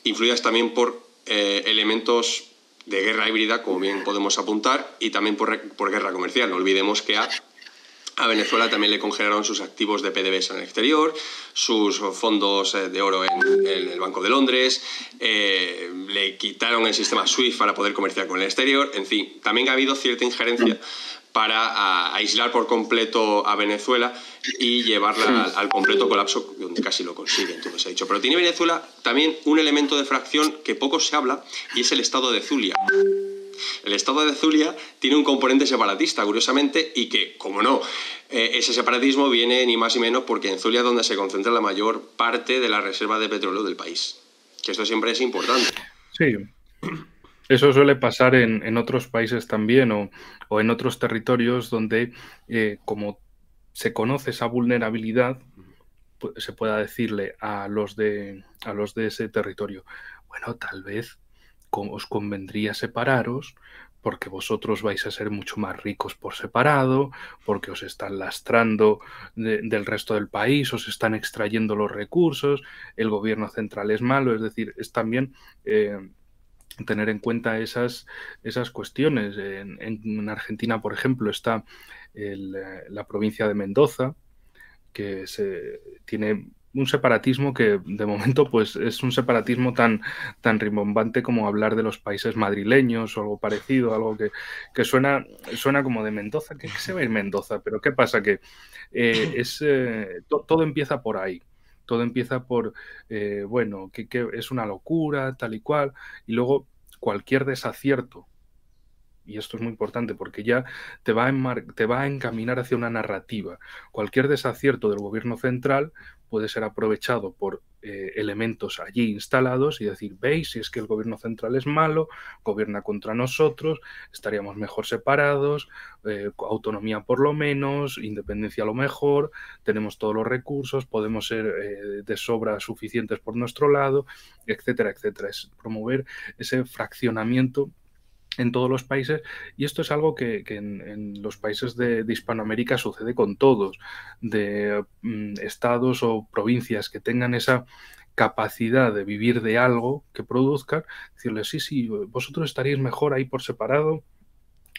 S1: influidas también por elementos de guerra híbrida, como bien podemos apuntar, y también por guerra comercial. No olvidemos que a Venezuela también le congelaron sus activos de PDVSA en el exterior, sus fondos de oro en el Banco de Londres, le quitaron el sistema SWIFT para poder comerciar con el exterior. En fin, también ha habido cierta injerencia para aislar por completo a Venezuela y llevarla al completo colapso, donde casi lo consiguen, todo se ha dicho. Pero tiene Venezuela también un elemento de fracción que poco se habla, y es el estado de Zulia. El estado de Zulia tiene un componente separatista, curiosamente, y que, como no, ese separatismo viene ni más ni menos porque en Zulia es donde se concentra la mayor parte de la reserva de petróleo del país. Que esto siempre es importante.
S2: Sí. Eso suele pasar en otros países también o en otros territorios donde, como se conoce esa vulnerabilidad, se pueda decirle a los de ese territorio, bueno, tal vez os convendría separaros porque vosotros vais a ser mucho más ricos por separado, porque os están lastrando del resto del país, os están extrayendo los recursos, el gobierno central es malo, es decir, es también tener en cuenta esas cuestiones. En Argentina, por ejemplo, está la provincia de Mendoza, que tiene un separatismo que de momento pues es un separatismo tan rimbombante como hablar de los países madrileños o algo parecido, algo que suena como de Mendoza. ¿Qué se va a ir Mendoza? Pero ¿qué pasa? Que todo empieza por ahí. Todo empieza por, bueno, que es una locura, tal y cual, y luego cualquier desacierto, y esto es muy importante porque ya te va a encaminar hacia una narrativa. Cualquier desacierto del gobierno central puede ser aprovechado por elementos allí instalados y decir, veis, si es que el gobierno central es malo, gobierna contra nosotros, estaríamos mejor separados, autonomía por lo menos, independencia a lo mejor, tenemos todos los recursos, podemos ser de sobra suficientes por nuestro lado, etcétera, etcétera. Es promover ese fraccionamiento en todos los países, y esto es algo que en los países de Hispanoamérica sucede con todos, de estados o provincias que tengan esa capacidad de vivir de algo que produzcan, decirles, sí, vosotros estaríais mejor ahí por separado,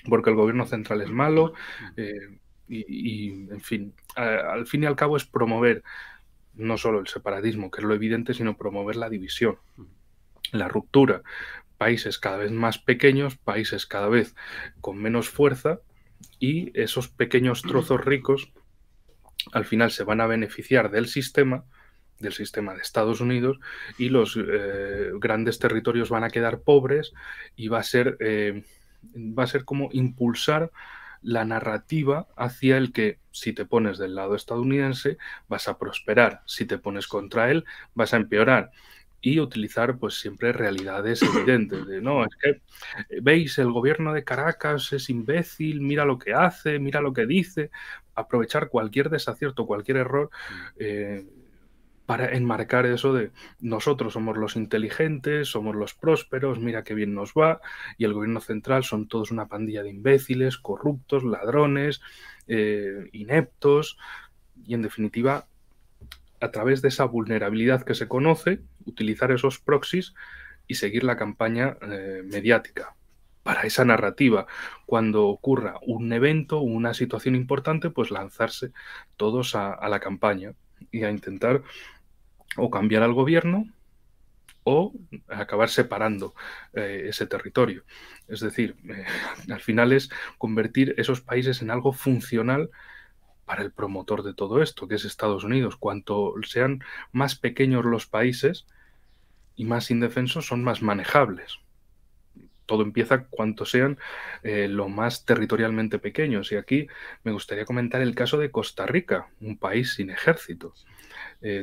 S2: porque el gobierno central es malo, en fin, al fin y al cabo es promover no solo el separatismo, que es lo evidente, sino promover la división, la ruptura. Países cada vez más pequeños, países cada vez con menos fuerza, y esos pequeños trozos ricos al final se van a beneficiar del sistema de Estados Unidos, y los grandes territorios van a quedar pobres, y va a ser como impulsar la narrativa hacia el que si te pones del lado estadounidense vas a prosperar, si te pones contra él vas a empeorar. y utilizar pues siempre realidades evidentes de no, es que veis, el gobierno de Caracas es imbécil, mira lo que hace, mira lo que dice, aprovechar cualquier desacierto, cualquier error para enmarcar eso de nosotros somos los inteligentes, somos los prósperos, mira qué bien nos va, y el gobierno central son todos una pandilla de imbéciles, corruptos, ladrones, ineptos, y en definitiva, a través de esa vulnerabilidad que se conoce, utilizar esos proxies y seguir la campaña mediática para esa narrativa. Cuando ocurra un evento o una situación importante, pues lanzarse todos a la campaña y a intentar o cambiar al gobierno o acabar separando ese territorio. Es decir, al final es convertir esos países en algo funcional para el promotor de todo esto, que es Estados Unidos. Cuanto sean más pequeños los países y más indefensos, son más manejables. Todo empieza cuanto sean lo más territorialmente pequeños. Y aquí me gustaría comentar el caso de Costa Rica, un país sin ejército.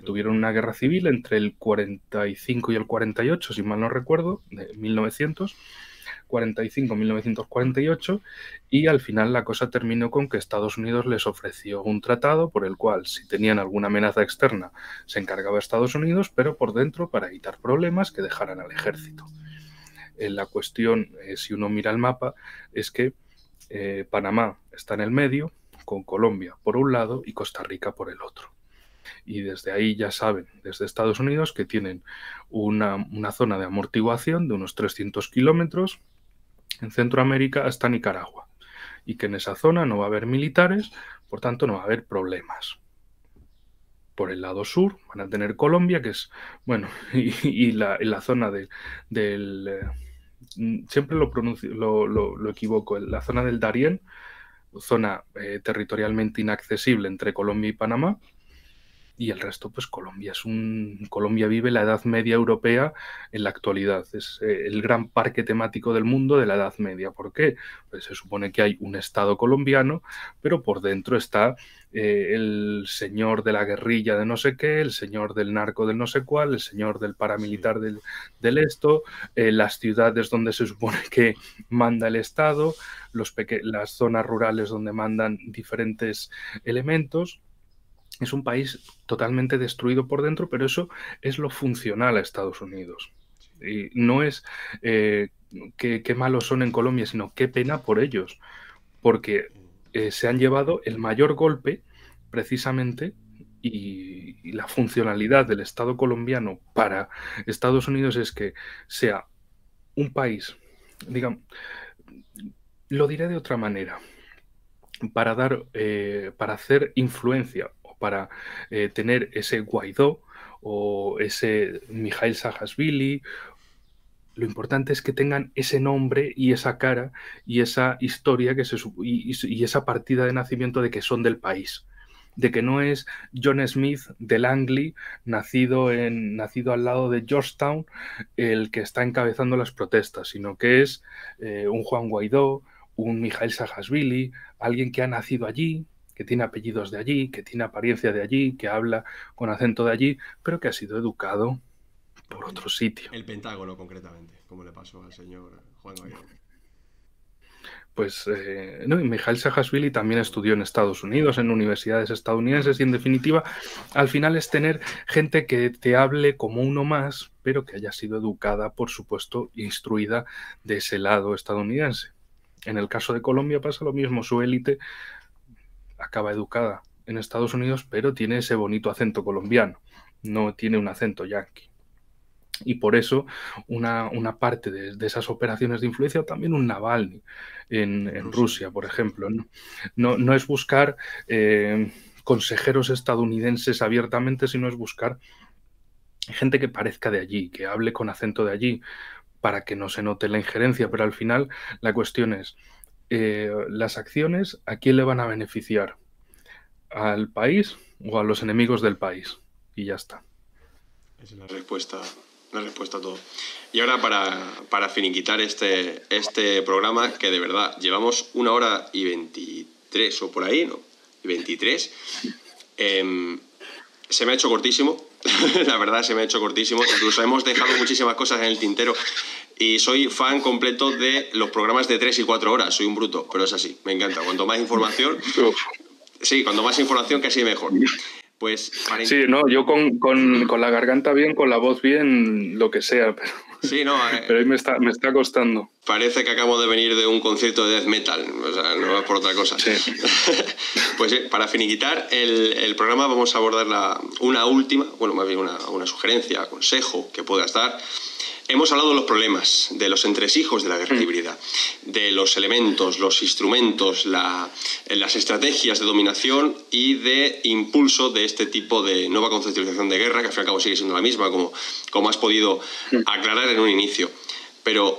S2: Tuvieron una guerra civil entre el 45 y el 48, si mal no recuerdo, de 1945-1948, y al final la cosa terminó con que Estados Unidos les ofreció un tratado por el cual, si tenían alguna amenaza externa, se encargaba Estados Unidos, pero por dentro, para evitar problemas, que dejaran al ejército. La cuestión, si uno mira el mapa, es que Panamá está en el medio, con Colombia por un lado y Costa Rica por el otro. Y desde ahí ya saben, desde Estados Unidos, que tienen una zona de amortiguación de unos 300 kilómetros en Centroamérica hasta Nicaragua. Y que en esa zona no va a haber militares, por tanto no va a haber problemas. Por el lado sur van a tener Colombia, que es, bueno, y la zona del siempre lo equivoco, la zona del Darién, zona territorialmente inaccesible entre Colombia y Panamá, y el resto, pues Colombia vive la Edad Media europea en la actualidad. Es el gran parque temático del mundo de la Edad Media. ¿Por qué? Pues se supone que hay un Estado colombiano, pero por dentro está el señor de la guerrilla de no sé qué, el señor del narco del no sé cuál, el señor del paramilitar del esto, las ciudades donde se supone que manda el Estado, las zonas rurales donde mandan diferentes elementos. Es un país totalmente destruido por dentro, pero eso es lo funcional a Estados Unidos. Y no es qué malos son en Colombia, sino qué pena por ellos, porque se han llevado el mayor golpe precisamente y la funcionalidad del Estado colombiano para Estados Unidos es que sea un país, digamos, lo diré de otra manera, para hacer influencia para tener ese Guaidó o ese Mikhail Saakashvili. Lo importante es que tengan ese nombre y esa cara y esa historia y esa partida de nacimiento de que son del país. De que no es John Smith de Langley, nacido al lado de Georgetown, el que está encabezando las protestas, sino que es un Juan Guaidó, un Mikhail Saakashvili, alguien que ha nacido allí, que tiene apellidos de allí, que tiene apariencia de allí, que habla con acento de allí, pero que ha sido educado por otro sitio.
S1: El Pentágono, concretamente, como le pasó al señor Juan Guaidó.
S2: Pues no, y Mikhail Saakashvili también estudió en Estados Unidos, en universidades estadounidenses, y en definitiva, al final es tener gente que te hable como uno más, pero que haya sido educada, por supuesto, instruida de ese lado estadounidense. En el caso de Colombia pasa lo mismo, su élite acaba educada en Estados Unidos, pero tiene ese bonito acento colombiano, no tiene un acento yanqui. Y por eso una parte de esas operaciones de influencia, también un Navalny en Rusia, por ejemplo, no es buscar consejeros estadounidenses abiertamente, sino es buscar gente que parezca de allí, que hable con acento de allí, para que no se note la injerencia. Pero al final la cuestión es, las acciones, ¿a quién le van a beneficiar? ¿Al país o a los enemigos del país? Y ya está.
S1: Esa es la respuesta a todo. Y ahora para finiquitar este programa, que de verdad llevamos 1 hora y 23 o por ahí, ¿no? Y 23. Se me ha hecho cortísimo, La verdad se me ha hecho cortísimo. Incluso hemos dejado muchísimas cosas en el tintero. Y soy fan completo de los programas de 3 y 4 horas. Soy un bruto, pero es así. Me encanta. Cuanto más información... Sí, cuanto más información casi mejor. Pues
S2: sí, no, yo con la garganta bien, con la voz bien, lo que sea, pero,
S1: sí, no,
S2: pero ahí me está costando.
S1: Parece que acabo de venir de un concierto de death metal, o sea, no es por otra cosa.
S2: Sí.
S1: Pues para finiquitar el programa vamos a abordar una última, bueno, más bien una sugerencia, consejo que puedas dar. Hemos hablado de los problemas, de los entresijos de la guerra híbrida, de los elementos, los instrumentos, las estrategias de dominación y de impulso de este tipo de nueva conceptualización de guerra, que al fin y al cabo sigue siendo la misma, como has podido aclarar en un inicio. Pero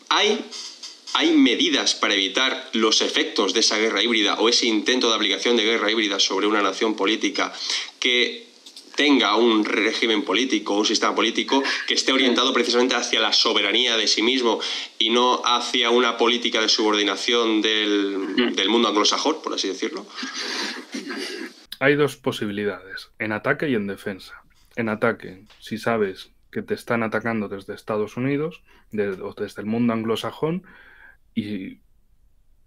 S1: ¿hay medidas para evitar los efectos de esa guerra híbrida o ese intento de aplicación de guerra híbrida sobre una nación política que tenga un régimen político, un sistema político que esté orientado precisamente hacia la soberanía de sí mismo y no hacia una política de subordinación del mundo anglosajón, por así decirlo?
S2: Hay dos posibilidades, en ataque y en defensa. En ataque, si sabes que te están atacando desde Estados Unidos o desde el mundo anglosajón y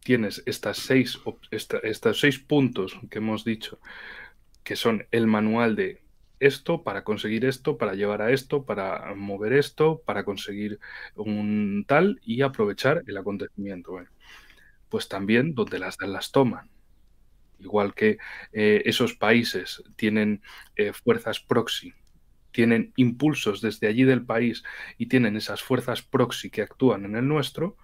S2: tienes estos 6 puntos que hemos dicho, que son el manual de esto, para conseguir esto, para llevar a esto, para mover esto, para conseguir un tal y aprovechar el acontecimiento. Bueno, pues también donde las toman. Igual que esos países tienen fuerzas proxy, tienen impulsos desde allí del país y tienen esas fuerzas proxy que actúan en el nuestro,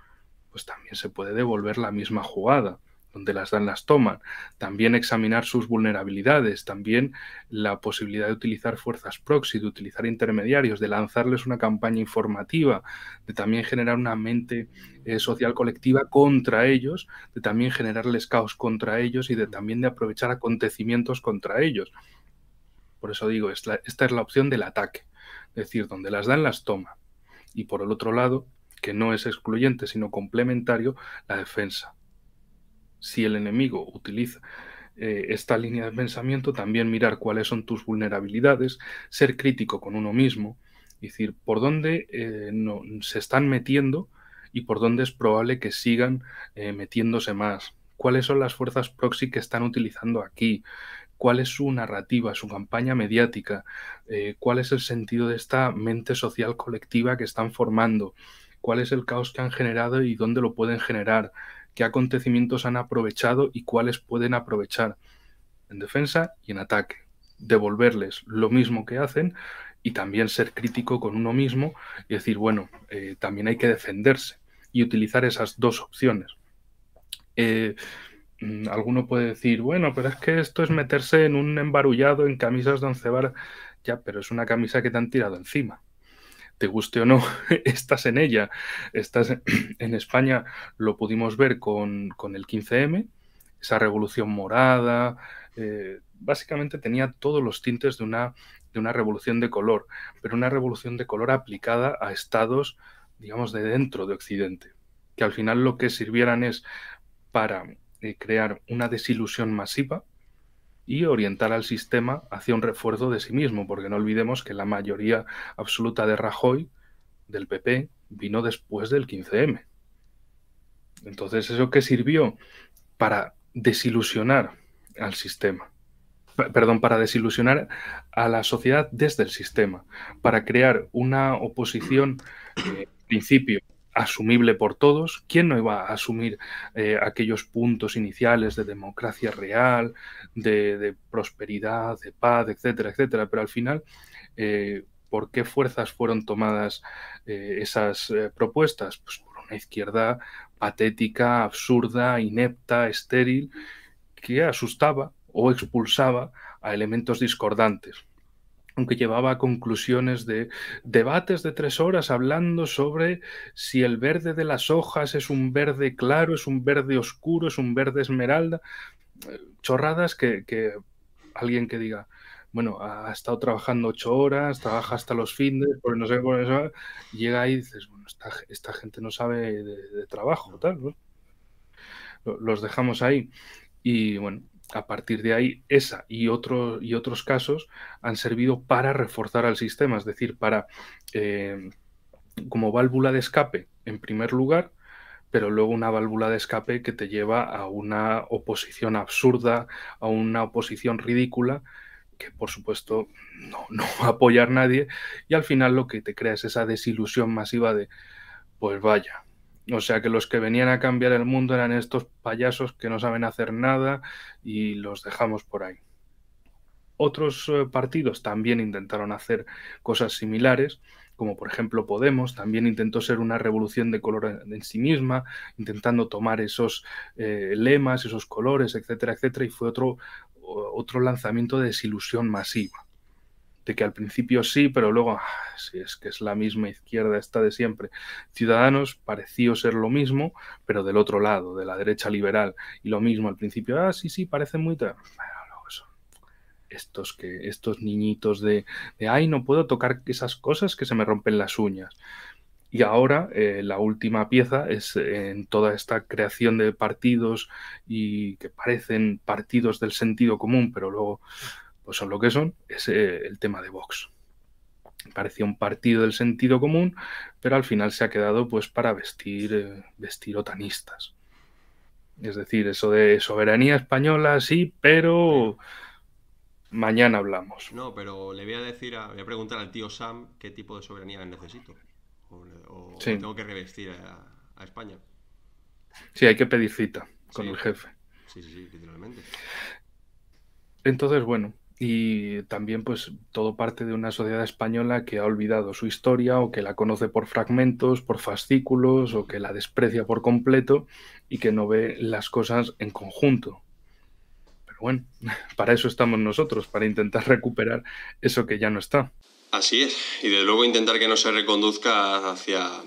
S2: pues también se puede devolver la misma jugada. Donde las toman, también examinar sus vulnerabilidades, también la posibilidad de utilizar fuerzas proxy, de utilizar intermediarios, de lanzarles una campaña informativa, de también generar una mente social colectiva contra ellos, de también generarles caos contra ellos y de también de aprovechar acontecimientos contra ellos. Por eso digo, esta es la opción del ataque, es decir, donde las toma. Y por el otro lado, que no es excluyente sino complementario, la defensa. Si el enemigo utiliza esta línea de pensamiento, también mirar cuáles son tus vulnerabilidades, ser crítico con uno mismo, decir por dónde se están metiendo y por dónde es probable que sigan metiéndose más. ¿Cuáles son las fuerzas proxy que están utilizando aquí? ¿Cuál es su narrativa, su campaña mediática? ¿Cuál es el sentido de esta mente social colectiva que están formando? ¿Cuál es el caos que han generado y dónde lo pueden generar? ¿Qué acontecimientos han aprovechado y cuáles pueden aprovechar? En defensa y en ataque. Devolverles lo mismo que hacen y también ser crítico con uno mismo y decir, bueno, también hay que defenderse y utilizar esas dos opciones. Alguno puede decir, bueno, pero es que esto es meterse en un embarullado en camisas de 11 varas. Ya, pero es una camisa que te han tirado encima. Te guste o no, estás en ella. Estás en España, lo pudimos ver con el 15M, esa revolución morada. Básicamente tenía todos los tintes de una revolución de color, pero una revolución de color aplicada a estados, digamos, de dentro de Occidente, que al final lo que sirvieran es para crear una desilusión masiva y orientar al sistema hacia un refuerzo de sí mismo, porque no olvidemos que la mayoría absoluta de Rajoy, del PP, vino después del 15M. Entonces, ¿eso qué sirvió? Para desilusionar al sistema. Perdón, para desilusionar a la sociedad desde el sistema, para crear una oposición, en principio, asumible por todos. ¿Quién no iba a asumir aquellos puntos iniciales de democracia real, de prosperidad, de paz, etcétera, etcétera? Pero al final, ¿por qué fuerzas fueron tomadas esas propuestas? Pues por una izquierda patética, absurda, inepta, estéril, que asustaba o expulsaba a elementos discordantes, aunque llevaba a conclusiones de debates de 3 horas hablando sobre si el verde de las hojas es un verde claro, es un verde oscuro, es un verde esmeralda, chorradas que alguien que diga, bueno, ha estado trabajando 8 horas, trabaja hasta los fines, pues no sé por eso, llega ahí y dices, bueno, esta gente no sabe de trabajo, tal, ¿no? Los dejamos ahí. Y bueno, a partir de ahí, esa y otros casos han servido para reforzar al sistema, es decir, para como válvula de escape, en primer lugar, pero luego una válvula de escape que te lleva a una oposición absurda, a una oposición ridícula, que por supuesto no va a apoyar nadie, y al final lo que te crea es esa desilusión masiva de, pues vaya, o sea que los que venían a cambiar el mundo eran estos payasos que no saben hacer nada y los dejamos por ahí. Otros partidos también intentaron hacer cosas similares, como por ejemplo Podemos, también intentó ser una revolución de color en sí misma, intentando tomar esos lemas, esos colores, etcétera, etcétera, y fue otro lanzamiento de desilusión masiva. De que al principio sí, pero luego, sí, es que es la misma izquierda esta de siempre. Ciudadanos pareció ser lo mismo, pero del otro lado, de la derecha liberal, y lo mismo al principio, sí, parece muy... estos niñitos de ay, no puedo tocar esas cosas que se me rompen las uñas. Y ahora la última pieza es en toda esta creación de partidos y que parecen partidos del sentido común, pero luego pues son lo que son, es el tema de Vox. Parecía un partido del sentido común, pero al final se ha quedado pues para vestir otanistas. Es decir, eso de soberanía española, sí, pero mañana hablamos.
S1: No, pero le voy voy a preguntar al tío Sam qué tipo de soberanía necesito. O
S2: Sí,
S1: tengo que revestir a España.
S2: sí, hay que pedir cita con el
S1: Sí,
S2: jefe.
S1: sí, literalmente.
S2: Entonces, bueno, y también pues todo parte de una sociedad española que ha olvidado su historia o que la conoce por fragmentos, por fascículos o que la desprecia por completo y que no ve las cosas en conjunto. Pero bueno, para eso estamos nosotros, para intentar recuperar eso que ya no está.
S1: Así es, y desde luego intentar que no se reconduzca hacia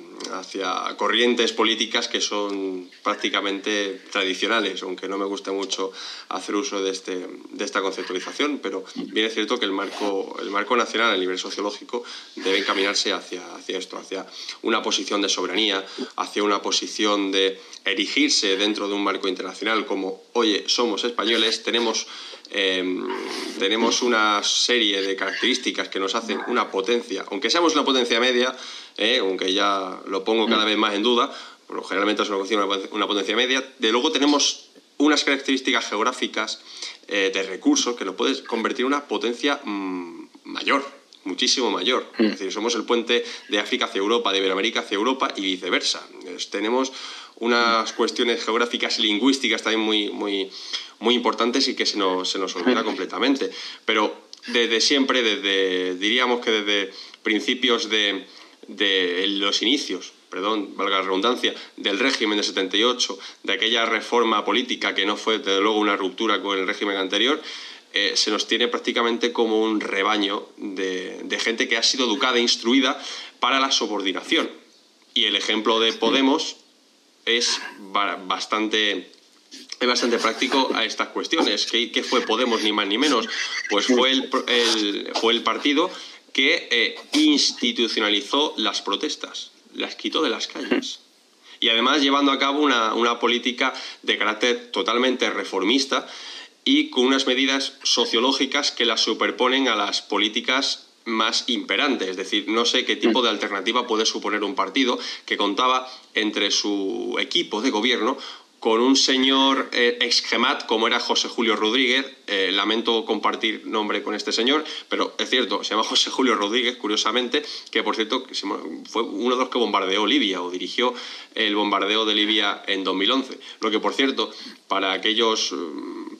S1: corrientes políticas que son prácticamente tradicionales, aunque no me guste mucho hacer uso de esta conceptualización, pero bien es cierto que el marco nacional a nivel sociológico debe encaminarse hacia esto, hacia una posición de soberanía, hacia una posición de erigirse dentro de un marco internacional como, oye, somos españoles, tenemos una serie de características que nos hacen una potencia, aunque seamos una potencia media, aunque ya lo pongo cada vez más en duda, pero generalmente es una potencia media, de luego tenemos unas características geográficas de recursos que nos pueden convertir en una potencia mayor, muchísimo mayor. Es decir, somos el puente de África hacia Europa, de Iberoamérica hacia Europa y viceversa. Tenemos unas cuestiones geográficas y lingüísticas también muy importantes y que se nos olvida completamente. Pero desde siempre, diríamos que desde principios de los inicios, perdón, valga la redundancia, del régimen de 78, de aquella reforma política que no fue desde luego una ruptura con el régimen anterior, se nos tiene prácticamente como un rebaño de gente que ha sido educada e instruida para la subordinación. Y el ejemplo de Podemos es bastante práctico a estas cuestiones. ¿Qué fue Podemos, ni más ni menos? Pues fue el partido que institucionalizó las protestas, las quitó de las calles. Y además llevando a cabo una política de carácter totalmente reformista y con unas medidas sociológicas que las superponen a las políticas más imperantes. Es decir, no sé qué tipo de alternativa puede suponer un partido que contaba entre su equipo de gobierno con un señor exgemat como era José Julio Rodríguez. Lamento compartir nombre con este señor, pero es cierto, se llama José Julio Rodríguez, curiosamente, que por cierto fue uno de los que bombardeó Libia o dirigió el bombardeo de Libia en 2011. Lo que, por cierto, para aquellos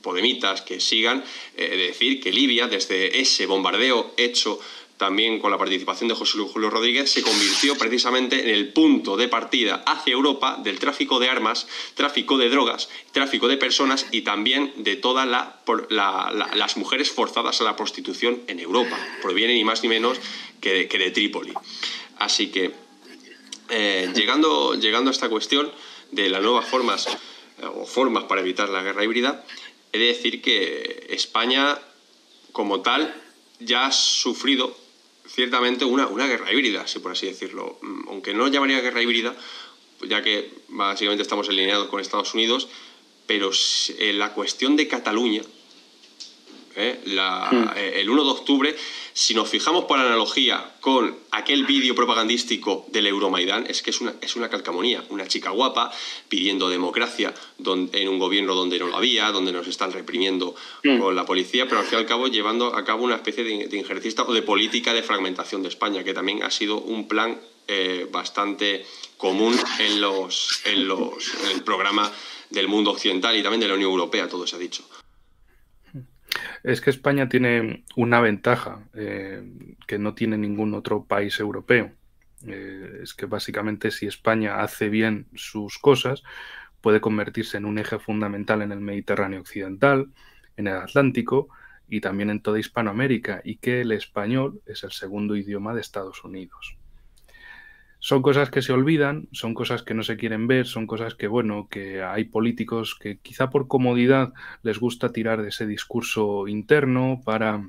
S1: podemitas que sigan, decir que Libia, desde ese bombardeo hecho también con la participación de José Julio Rodríguez, se convirtió precisamente en el punto de partida hacia Europa del tráfico de armas, tráfico de drogas, tráfico de personas y también de todas las mujeres forzadas a la prostitución en Europa. Proviene ni más ni menos que de Trípoli. Así que, llegando a esta cuestión de las nuevas formas para evitar la guerra híbrida, he de decir que España, como tal, ya ha sufrido ciertamente una guerra híbrida, si por así decirlo. Aunque no llamaría guerra híbrida, ya que básicamente estamos alineados con Estados Unidos, pero la cuestión de Cataluña, el 1 de octubre, si nos fijamos por analogía con aquel vídeo propagandístico del Euromaidán, es que es una calcamonía. Una chica guapa pidiendo democracia en un gobierno donde no lo había, donde nos están reprimiendo con la policía, pero al fin y al cabo llevando a cabo una especie de injerencista o de política de fragmentación de España, que también ha sido un plan bastante común en el programa del mundo occidental y también de la Unión Europea, todo se ha dicho.
S2: Es que España tiene una ventaja que no tiene ningún otro país europeo. Es que básicamente si España hace bien sus cosas, puede convertirse en un eje fundamental en el Mediterráneo occidental, en el Atlántico y también en toda Hispanoamérica, y que el español es el segundo idioma de Estados Unidos. Son cosas que se olvidan, son cosas que no se quieren ver, son cosas que, bueno, que hay políticos que quizá por comodidad les gusta tirar de ese discurso interno para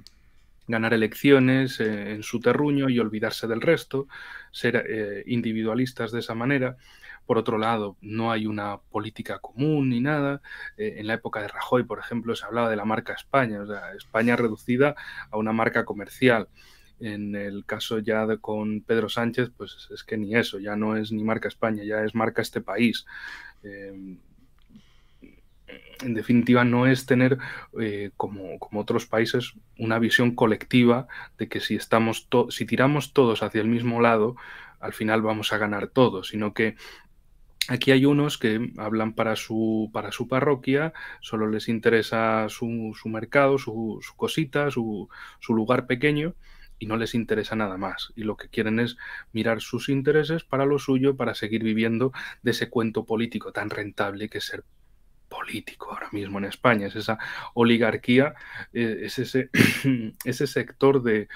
S2: ganar elecciones en su terruño y olvidarse del resto, ser individualistas de esa manera. Por otro lado, no hay una política común ni nada. En la época de Rajoy, por ejemplo, se hablaba de la marca España, o sea, España reducida a una marca comercial. En el caso ya con Pedro Sánchez, pues es que ni eso, ya no es ni marca España, ya es marca este país. En definitiva, no es tener, como otros países, una visión colectiva de que si tiramos todos hacia el mismo lado, al final vamos a ganar todos, sino que aquí hay unos que hablan para su parroquia, solo les interesa su mercado, su cosita, su lugar pequeño, y no les interesa nada más. Y lo que quieren es mirar sus intereses para lo suyo, para seguir viviendo de ese cuento político tan rentable que es ser político ahora mismo en España. Es esa oligarquía, es ese sector de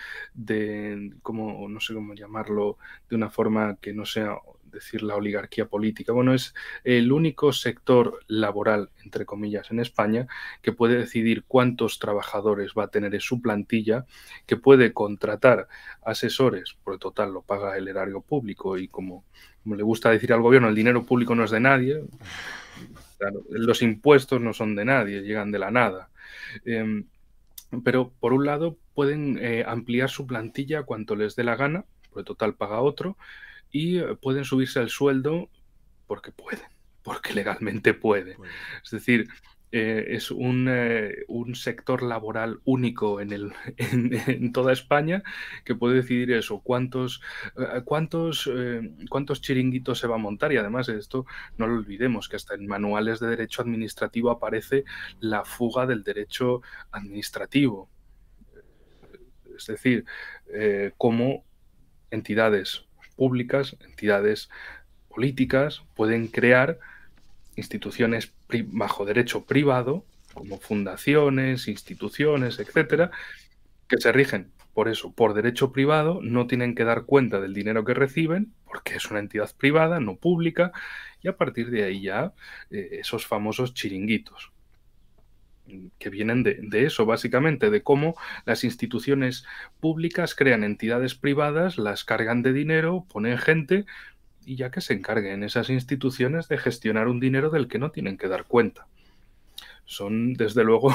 S2: como, no sé cómo llamarlo, de una forma que no sea decir la oligarquía política. Bueno, es el único sector laboral, entre comillas, en España que puede decidir cuántos trabajadores va a tener en su plantilla, que puede contratar asesores, por total lo paga el erario público y como le gusta decir al gobierno, el dinero público no es de nadie. Claro, los impuestos no son de nadie, llegan de la nada. Pero por un lado pueden ampliar su plantilla cuanto les dé la gana, porque total paga otro, y pueden subirse el sueldo porque pueden, porque legalmente pueden. Es decir, es un sector laboral único en toda España que puede decidir eso, cuántos chiringuitos se va a montar. Y además esto no lo olvidemos, que hasta en manuales de derecho administrativo aparece la fuga del derecho administrativo. Es decir, cómo entidades públicas, entidades políticas pueden crear instituciones bajo derecho privado, como fundaciones, instituciones, etcétera, que se rigen por eso, por derecho privado, no tienen que dar cuenta del dinero que reciben, porque es una entidad privada, no pública, y a partir de ahí ya esos famosos chiringuitos, que vienen de eso, básicamente, de cómo las instituciones públicas crean entidades privadas, las cargan de dinero, ponen gente y ya que se encarguen esas instituciones de gestionar un dinero del que no tienen que dar cuenta. Son, desde luego,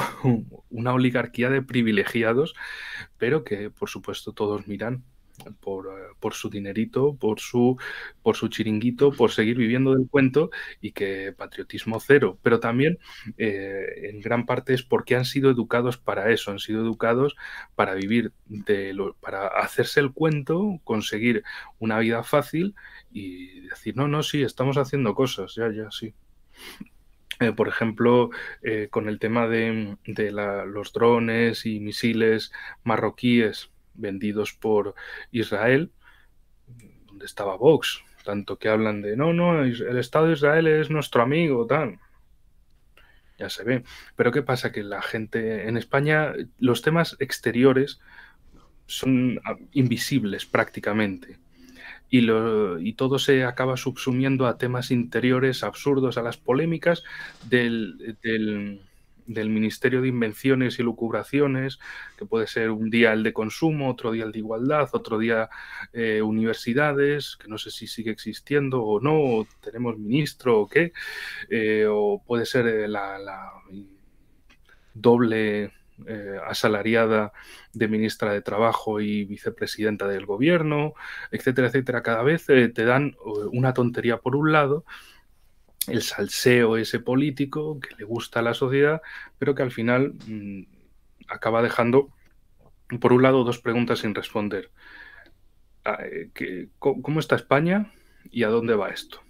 S2: una oligarquía de privilegiados, pero que, por supuesto, todos miran por su dinerito, por su chiringuito, por seguir viviendo del cuento, y que patriotismo cero. Pero también, en gran parte, es porque han sido educados para eso, han sido educados para vivir para hacerse el cuento, conseguir una vida fácil y decir, no, sí, estamos haciendo cosas, ya, sí. Por ejemplo, con el tema de los drones y misiles marroquíes vendidos por Israel, donde estaba Vox, tanto que hablan de no, el Estado de Israel es nuestro amigo, tal. Ya se ve. Pero ¿qué pasa? Que la gente en España, los temas exteriores son invisibles prácticamente. Y todo se acaba subsumiendo a temas interiores absurdos, a las polémicas del del Ministerio de Invenciones y Lucubraciones, que puede ser un día el de consumo, otro día el de igualdad, otro día universidades, que no sé si sigue existiendo o no, o tenemos ministro o qué, o puede ser la doble asalariada de ministra de Trabajo y vicepresidenta del gobierno, etcétera, etcétera. Cada vez te dan una tontería por un lado, el salseo ese político que le gusta a la sociedad, pero que al final acaba dejando, por un lado, dos preguntas sin responder. ¿Cómo está España y a dónde va esto?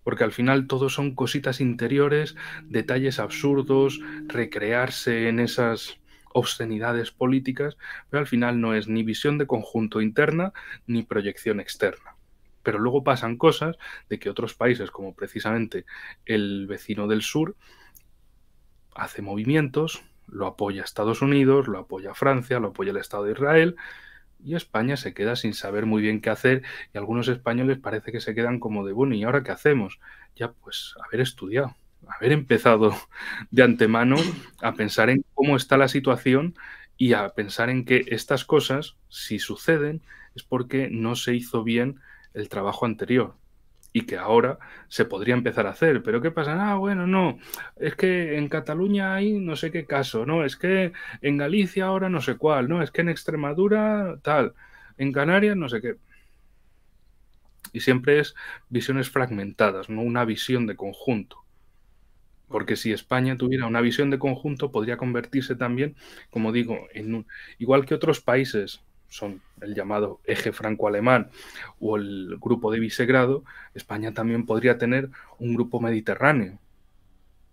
S2: Porque al final todo son cositas interiores, detalles absurdos, recrearse en esas obscenidades políticas, pero al final no es ni visión de conjunto interna ni proyección externa. Pero luego pasan cosas de que otros países, como precisamente el vecino del sur, hace movimientos, lo apoya Estados Unidos, lo apoya Francia, lo apoya el Estado de Israel, y España se queda sin saber muy bien qué hacer, y algunos españoles parece que se quedan como de, bueno, ¿y ahora qué hacemos? Ya, pues haber estudiado, haber empezado de antemano a pensar en cómo está la situación y a pensar en que estas cosas, si suceden, es porque no se hizo bien el trabajo anterior y que ahora se podría empezar a hacer. ¿Pero qué pasa? Ah, bueno, no, es que en Cataluña hay no sé qué caso, no, es que en Galicia ahora no sé cuál, no, es que en Extremadura tal, en Canarias no sé qué. Y siempre es visiones fragmentadas, no una visión de conjunto. Porque si España tuviera una visión de conjunto, podría convertirse también, como digo, igual que otros países son el llamado eje franco-alemán o el grupo de Visegrado, España también podría tener un grupo mediterráneo.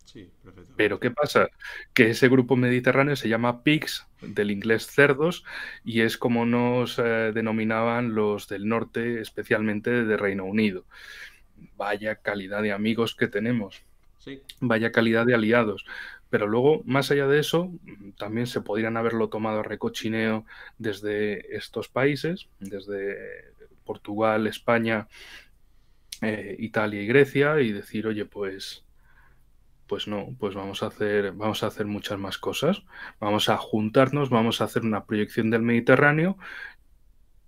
S1: Sí, perfectamente.
S2: Pero ¿qué pasa? Que ese grupo mediterráneo se llama PIGS, del inglés cerdos, y es como nos denominaban los del norte, especialmente de Reino Unido. Vaya calidad de amigos que tenemos.
S1: Sí.
S2: Vaya calidad de aliados. Pero luego, más allá de eso, también se podrían haberlo tomado a recochineo desde estos países, desde Portugal, España, Italia y Grecia, y decir, oye, pues no, pues vamos a hacer muchas más cosas. Vamos a juntarnos, vamos a hacer una proyección del Mediterráneo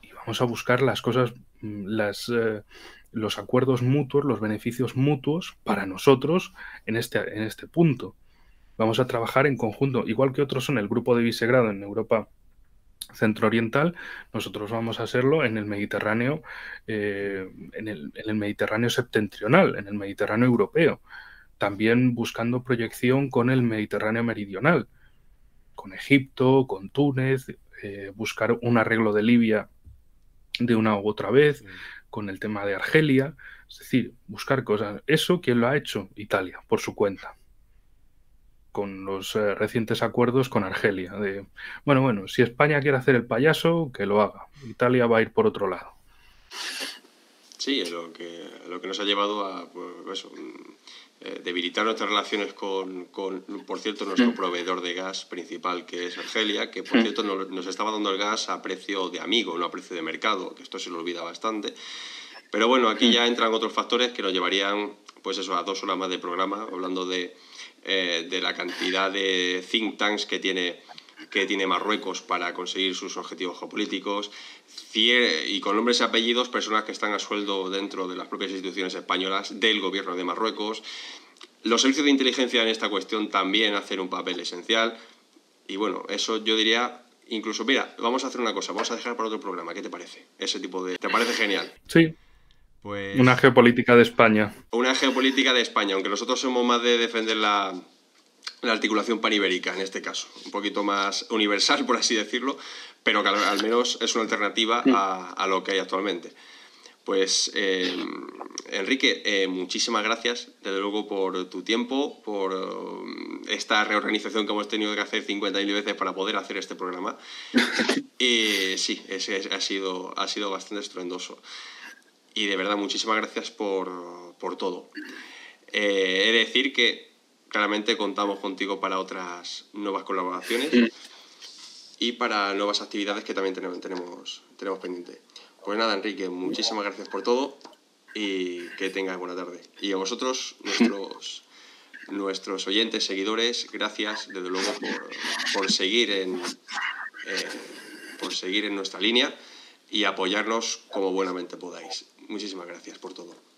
S2: y vamos a buscar las cosas, los acuerdos mutuos, los beneficios mutuos para nosotros en este punto. Vamos a trabajar en conjunto, igual que otros son el grupo de Visegrado en Europa centrooriental, nosotros vamos a hacerlo en el Mediterráneo, en el Mediterráneo septentrional, en el Mediterráneo europeo, también buscando proyección con el Mediterráneo meridional, con Egipto, con Túnez, buscar un arreglo de Libia de una u otra vez, con el tema de Argelia, es decir, buscar cosas. ¿Eso quién lo ha hecho? Italia, por su cuenta, con los recientes acuerdos con Argelia. Bueno, si España quiere hacer el payaso, que lo haga. Italia va a ir por otro lado.
S1: Sí, lo que nos ha llevado a pues eso, debilitar nuestras relaciones con, por cierto, nuestro proveedor de gas principal, que es Argelia, que por cierto nos estaba dando el gas a precio de amigo, no a precio de mercado, que esto se lo olvida bastante. Pero bueno, aquí ya entran otros factores que nos llevarían, pues eso, a 2 horas más de programa, hablando de la cantidad de think tanks que tiene Marruecos para conseguir sus objetivos geopolíticos, y con nombres y apellidos, personas que están a sueldo dentro de las propias instituciones españolas del gobierno de Marruecos. Los servicios de inteligencia en esta cuestión también hacen un papel esencial. Y bueno, eso yo diría, incluso, mira, vamos a hacer una cosa, vamos a dejar para otro programa, ¿qué te parece? Ese tipo de... ¿Te parece genial?
S2: Sí.
S1: Pues...
S2: Una geopolítica de España.
S1: Una geopolítica de España, aunque nosotros somos más de defender la articulación panibérica, en este caso, un poquito más universal, por así decirlo, pero que al menos es una alternativa a lo que hay actualmente. Pues, Enrique, muchísimas gracias, desde luego, por tu tiempo, por esta reorganización que hemos tenido que hacer 50.000 veces para poder hacer este programa. Y sí, ha sido bastante estruendoso. Y de verdad, muchísimas gracias por todo. He de decir que claramente contamos contigo para otras nuevas colaboraciones y para nuevas actividades que también tenemos pendiente. Pues nada, Enrique, muchísimas gracias por todo y que tengas buena tarde. Y a vosotros, nuestros oyentes, seguidores, gracias desde luego por seguir en nuestra línea y apoyarnos como buenamente podáis. Muchísimas gracias por todo.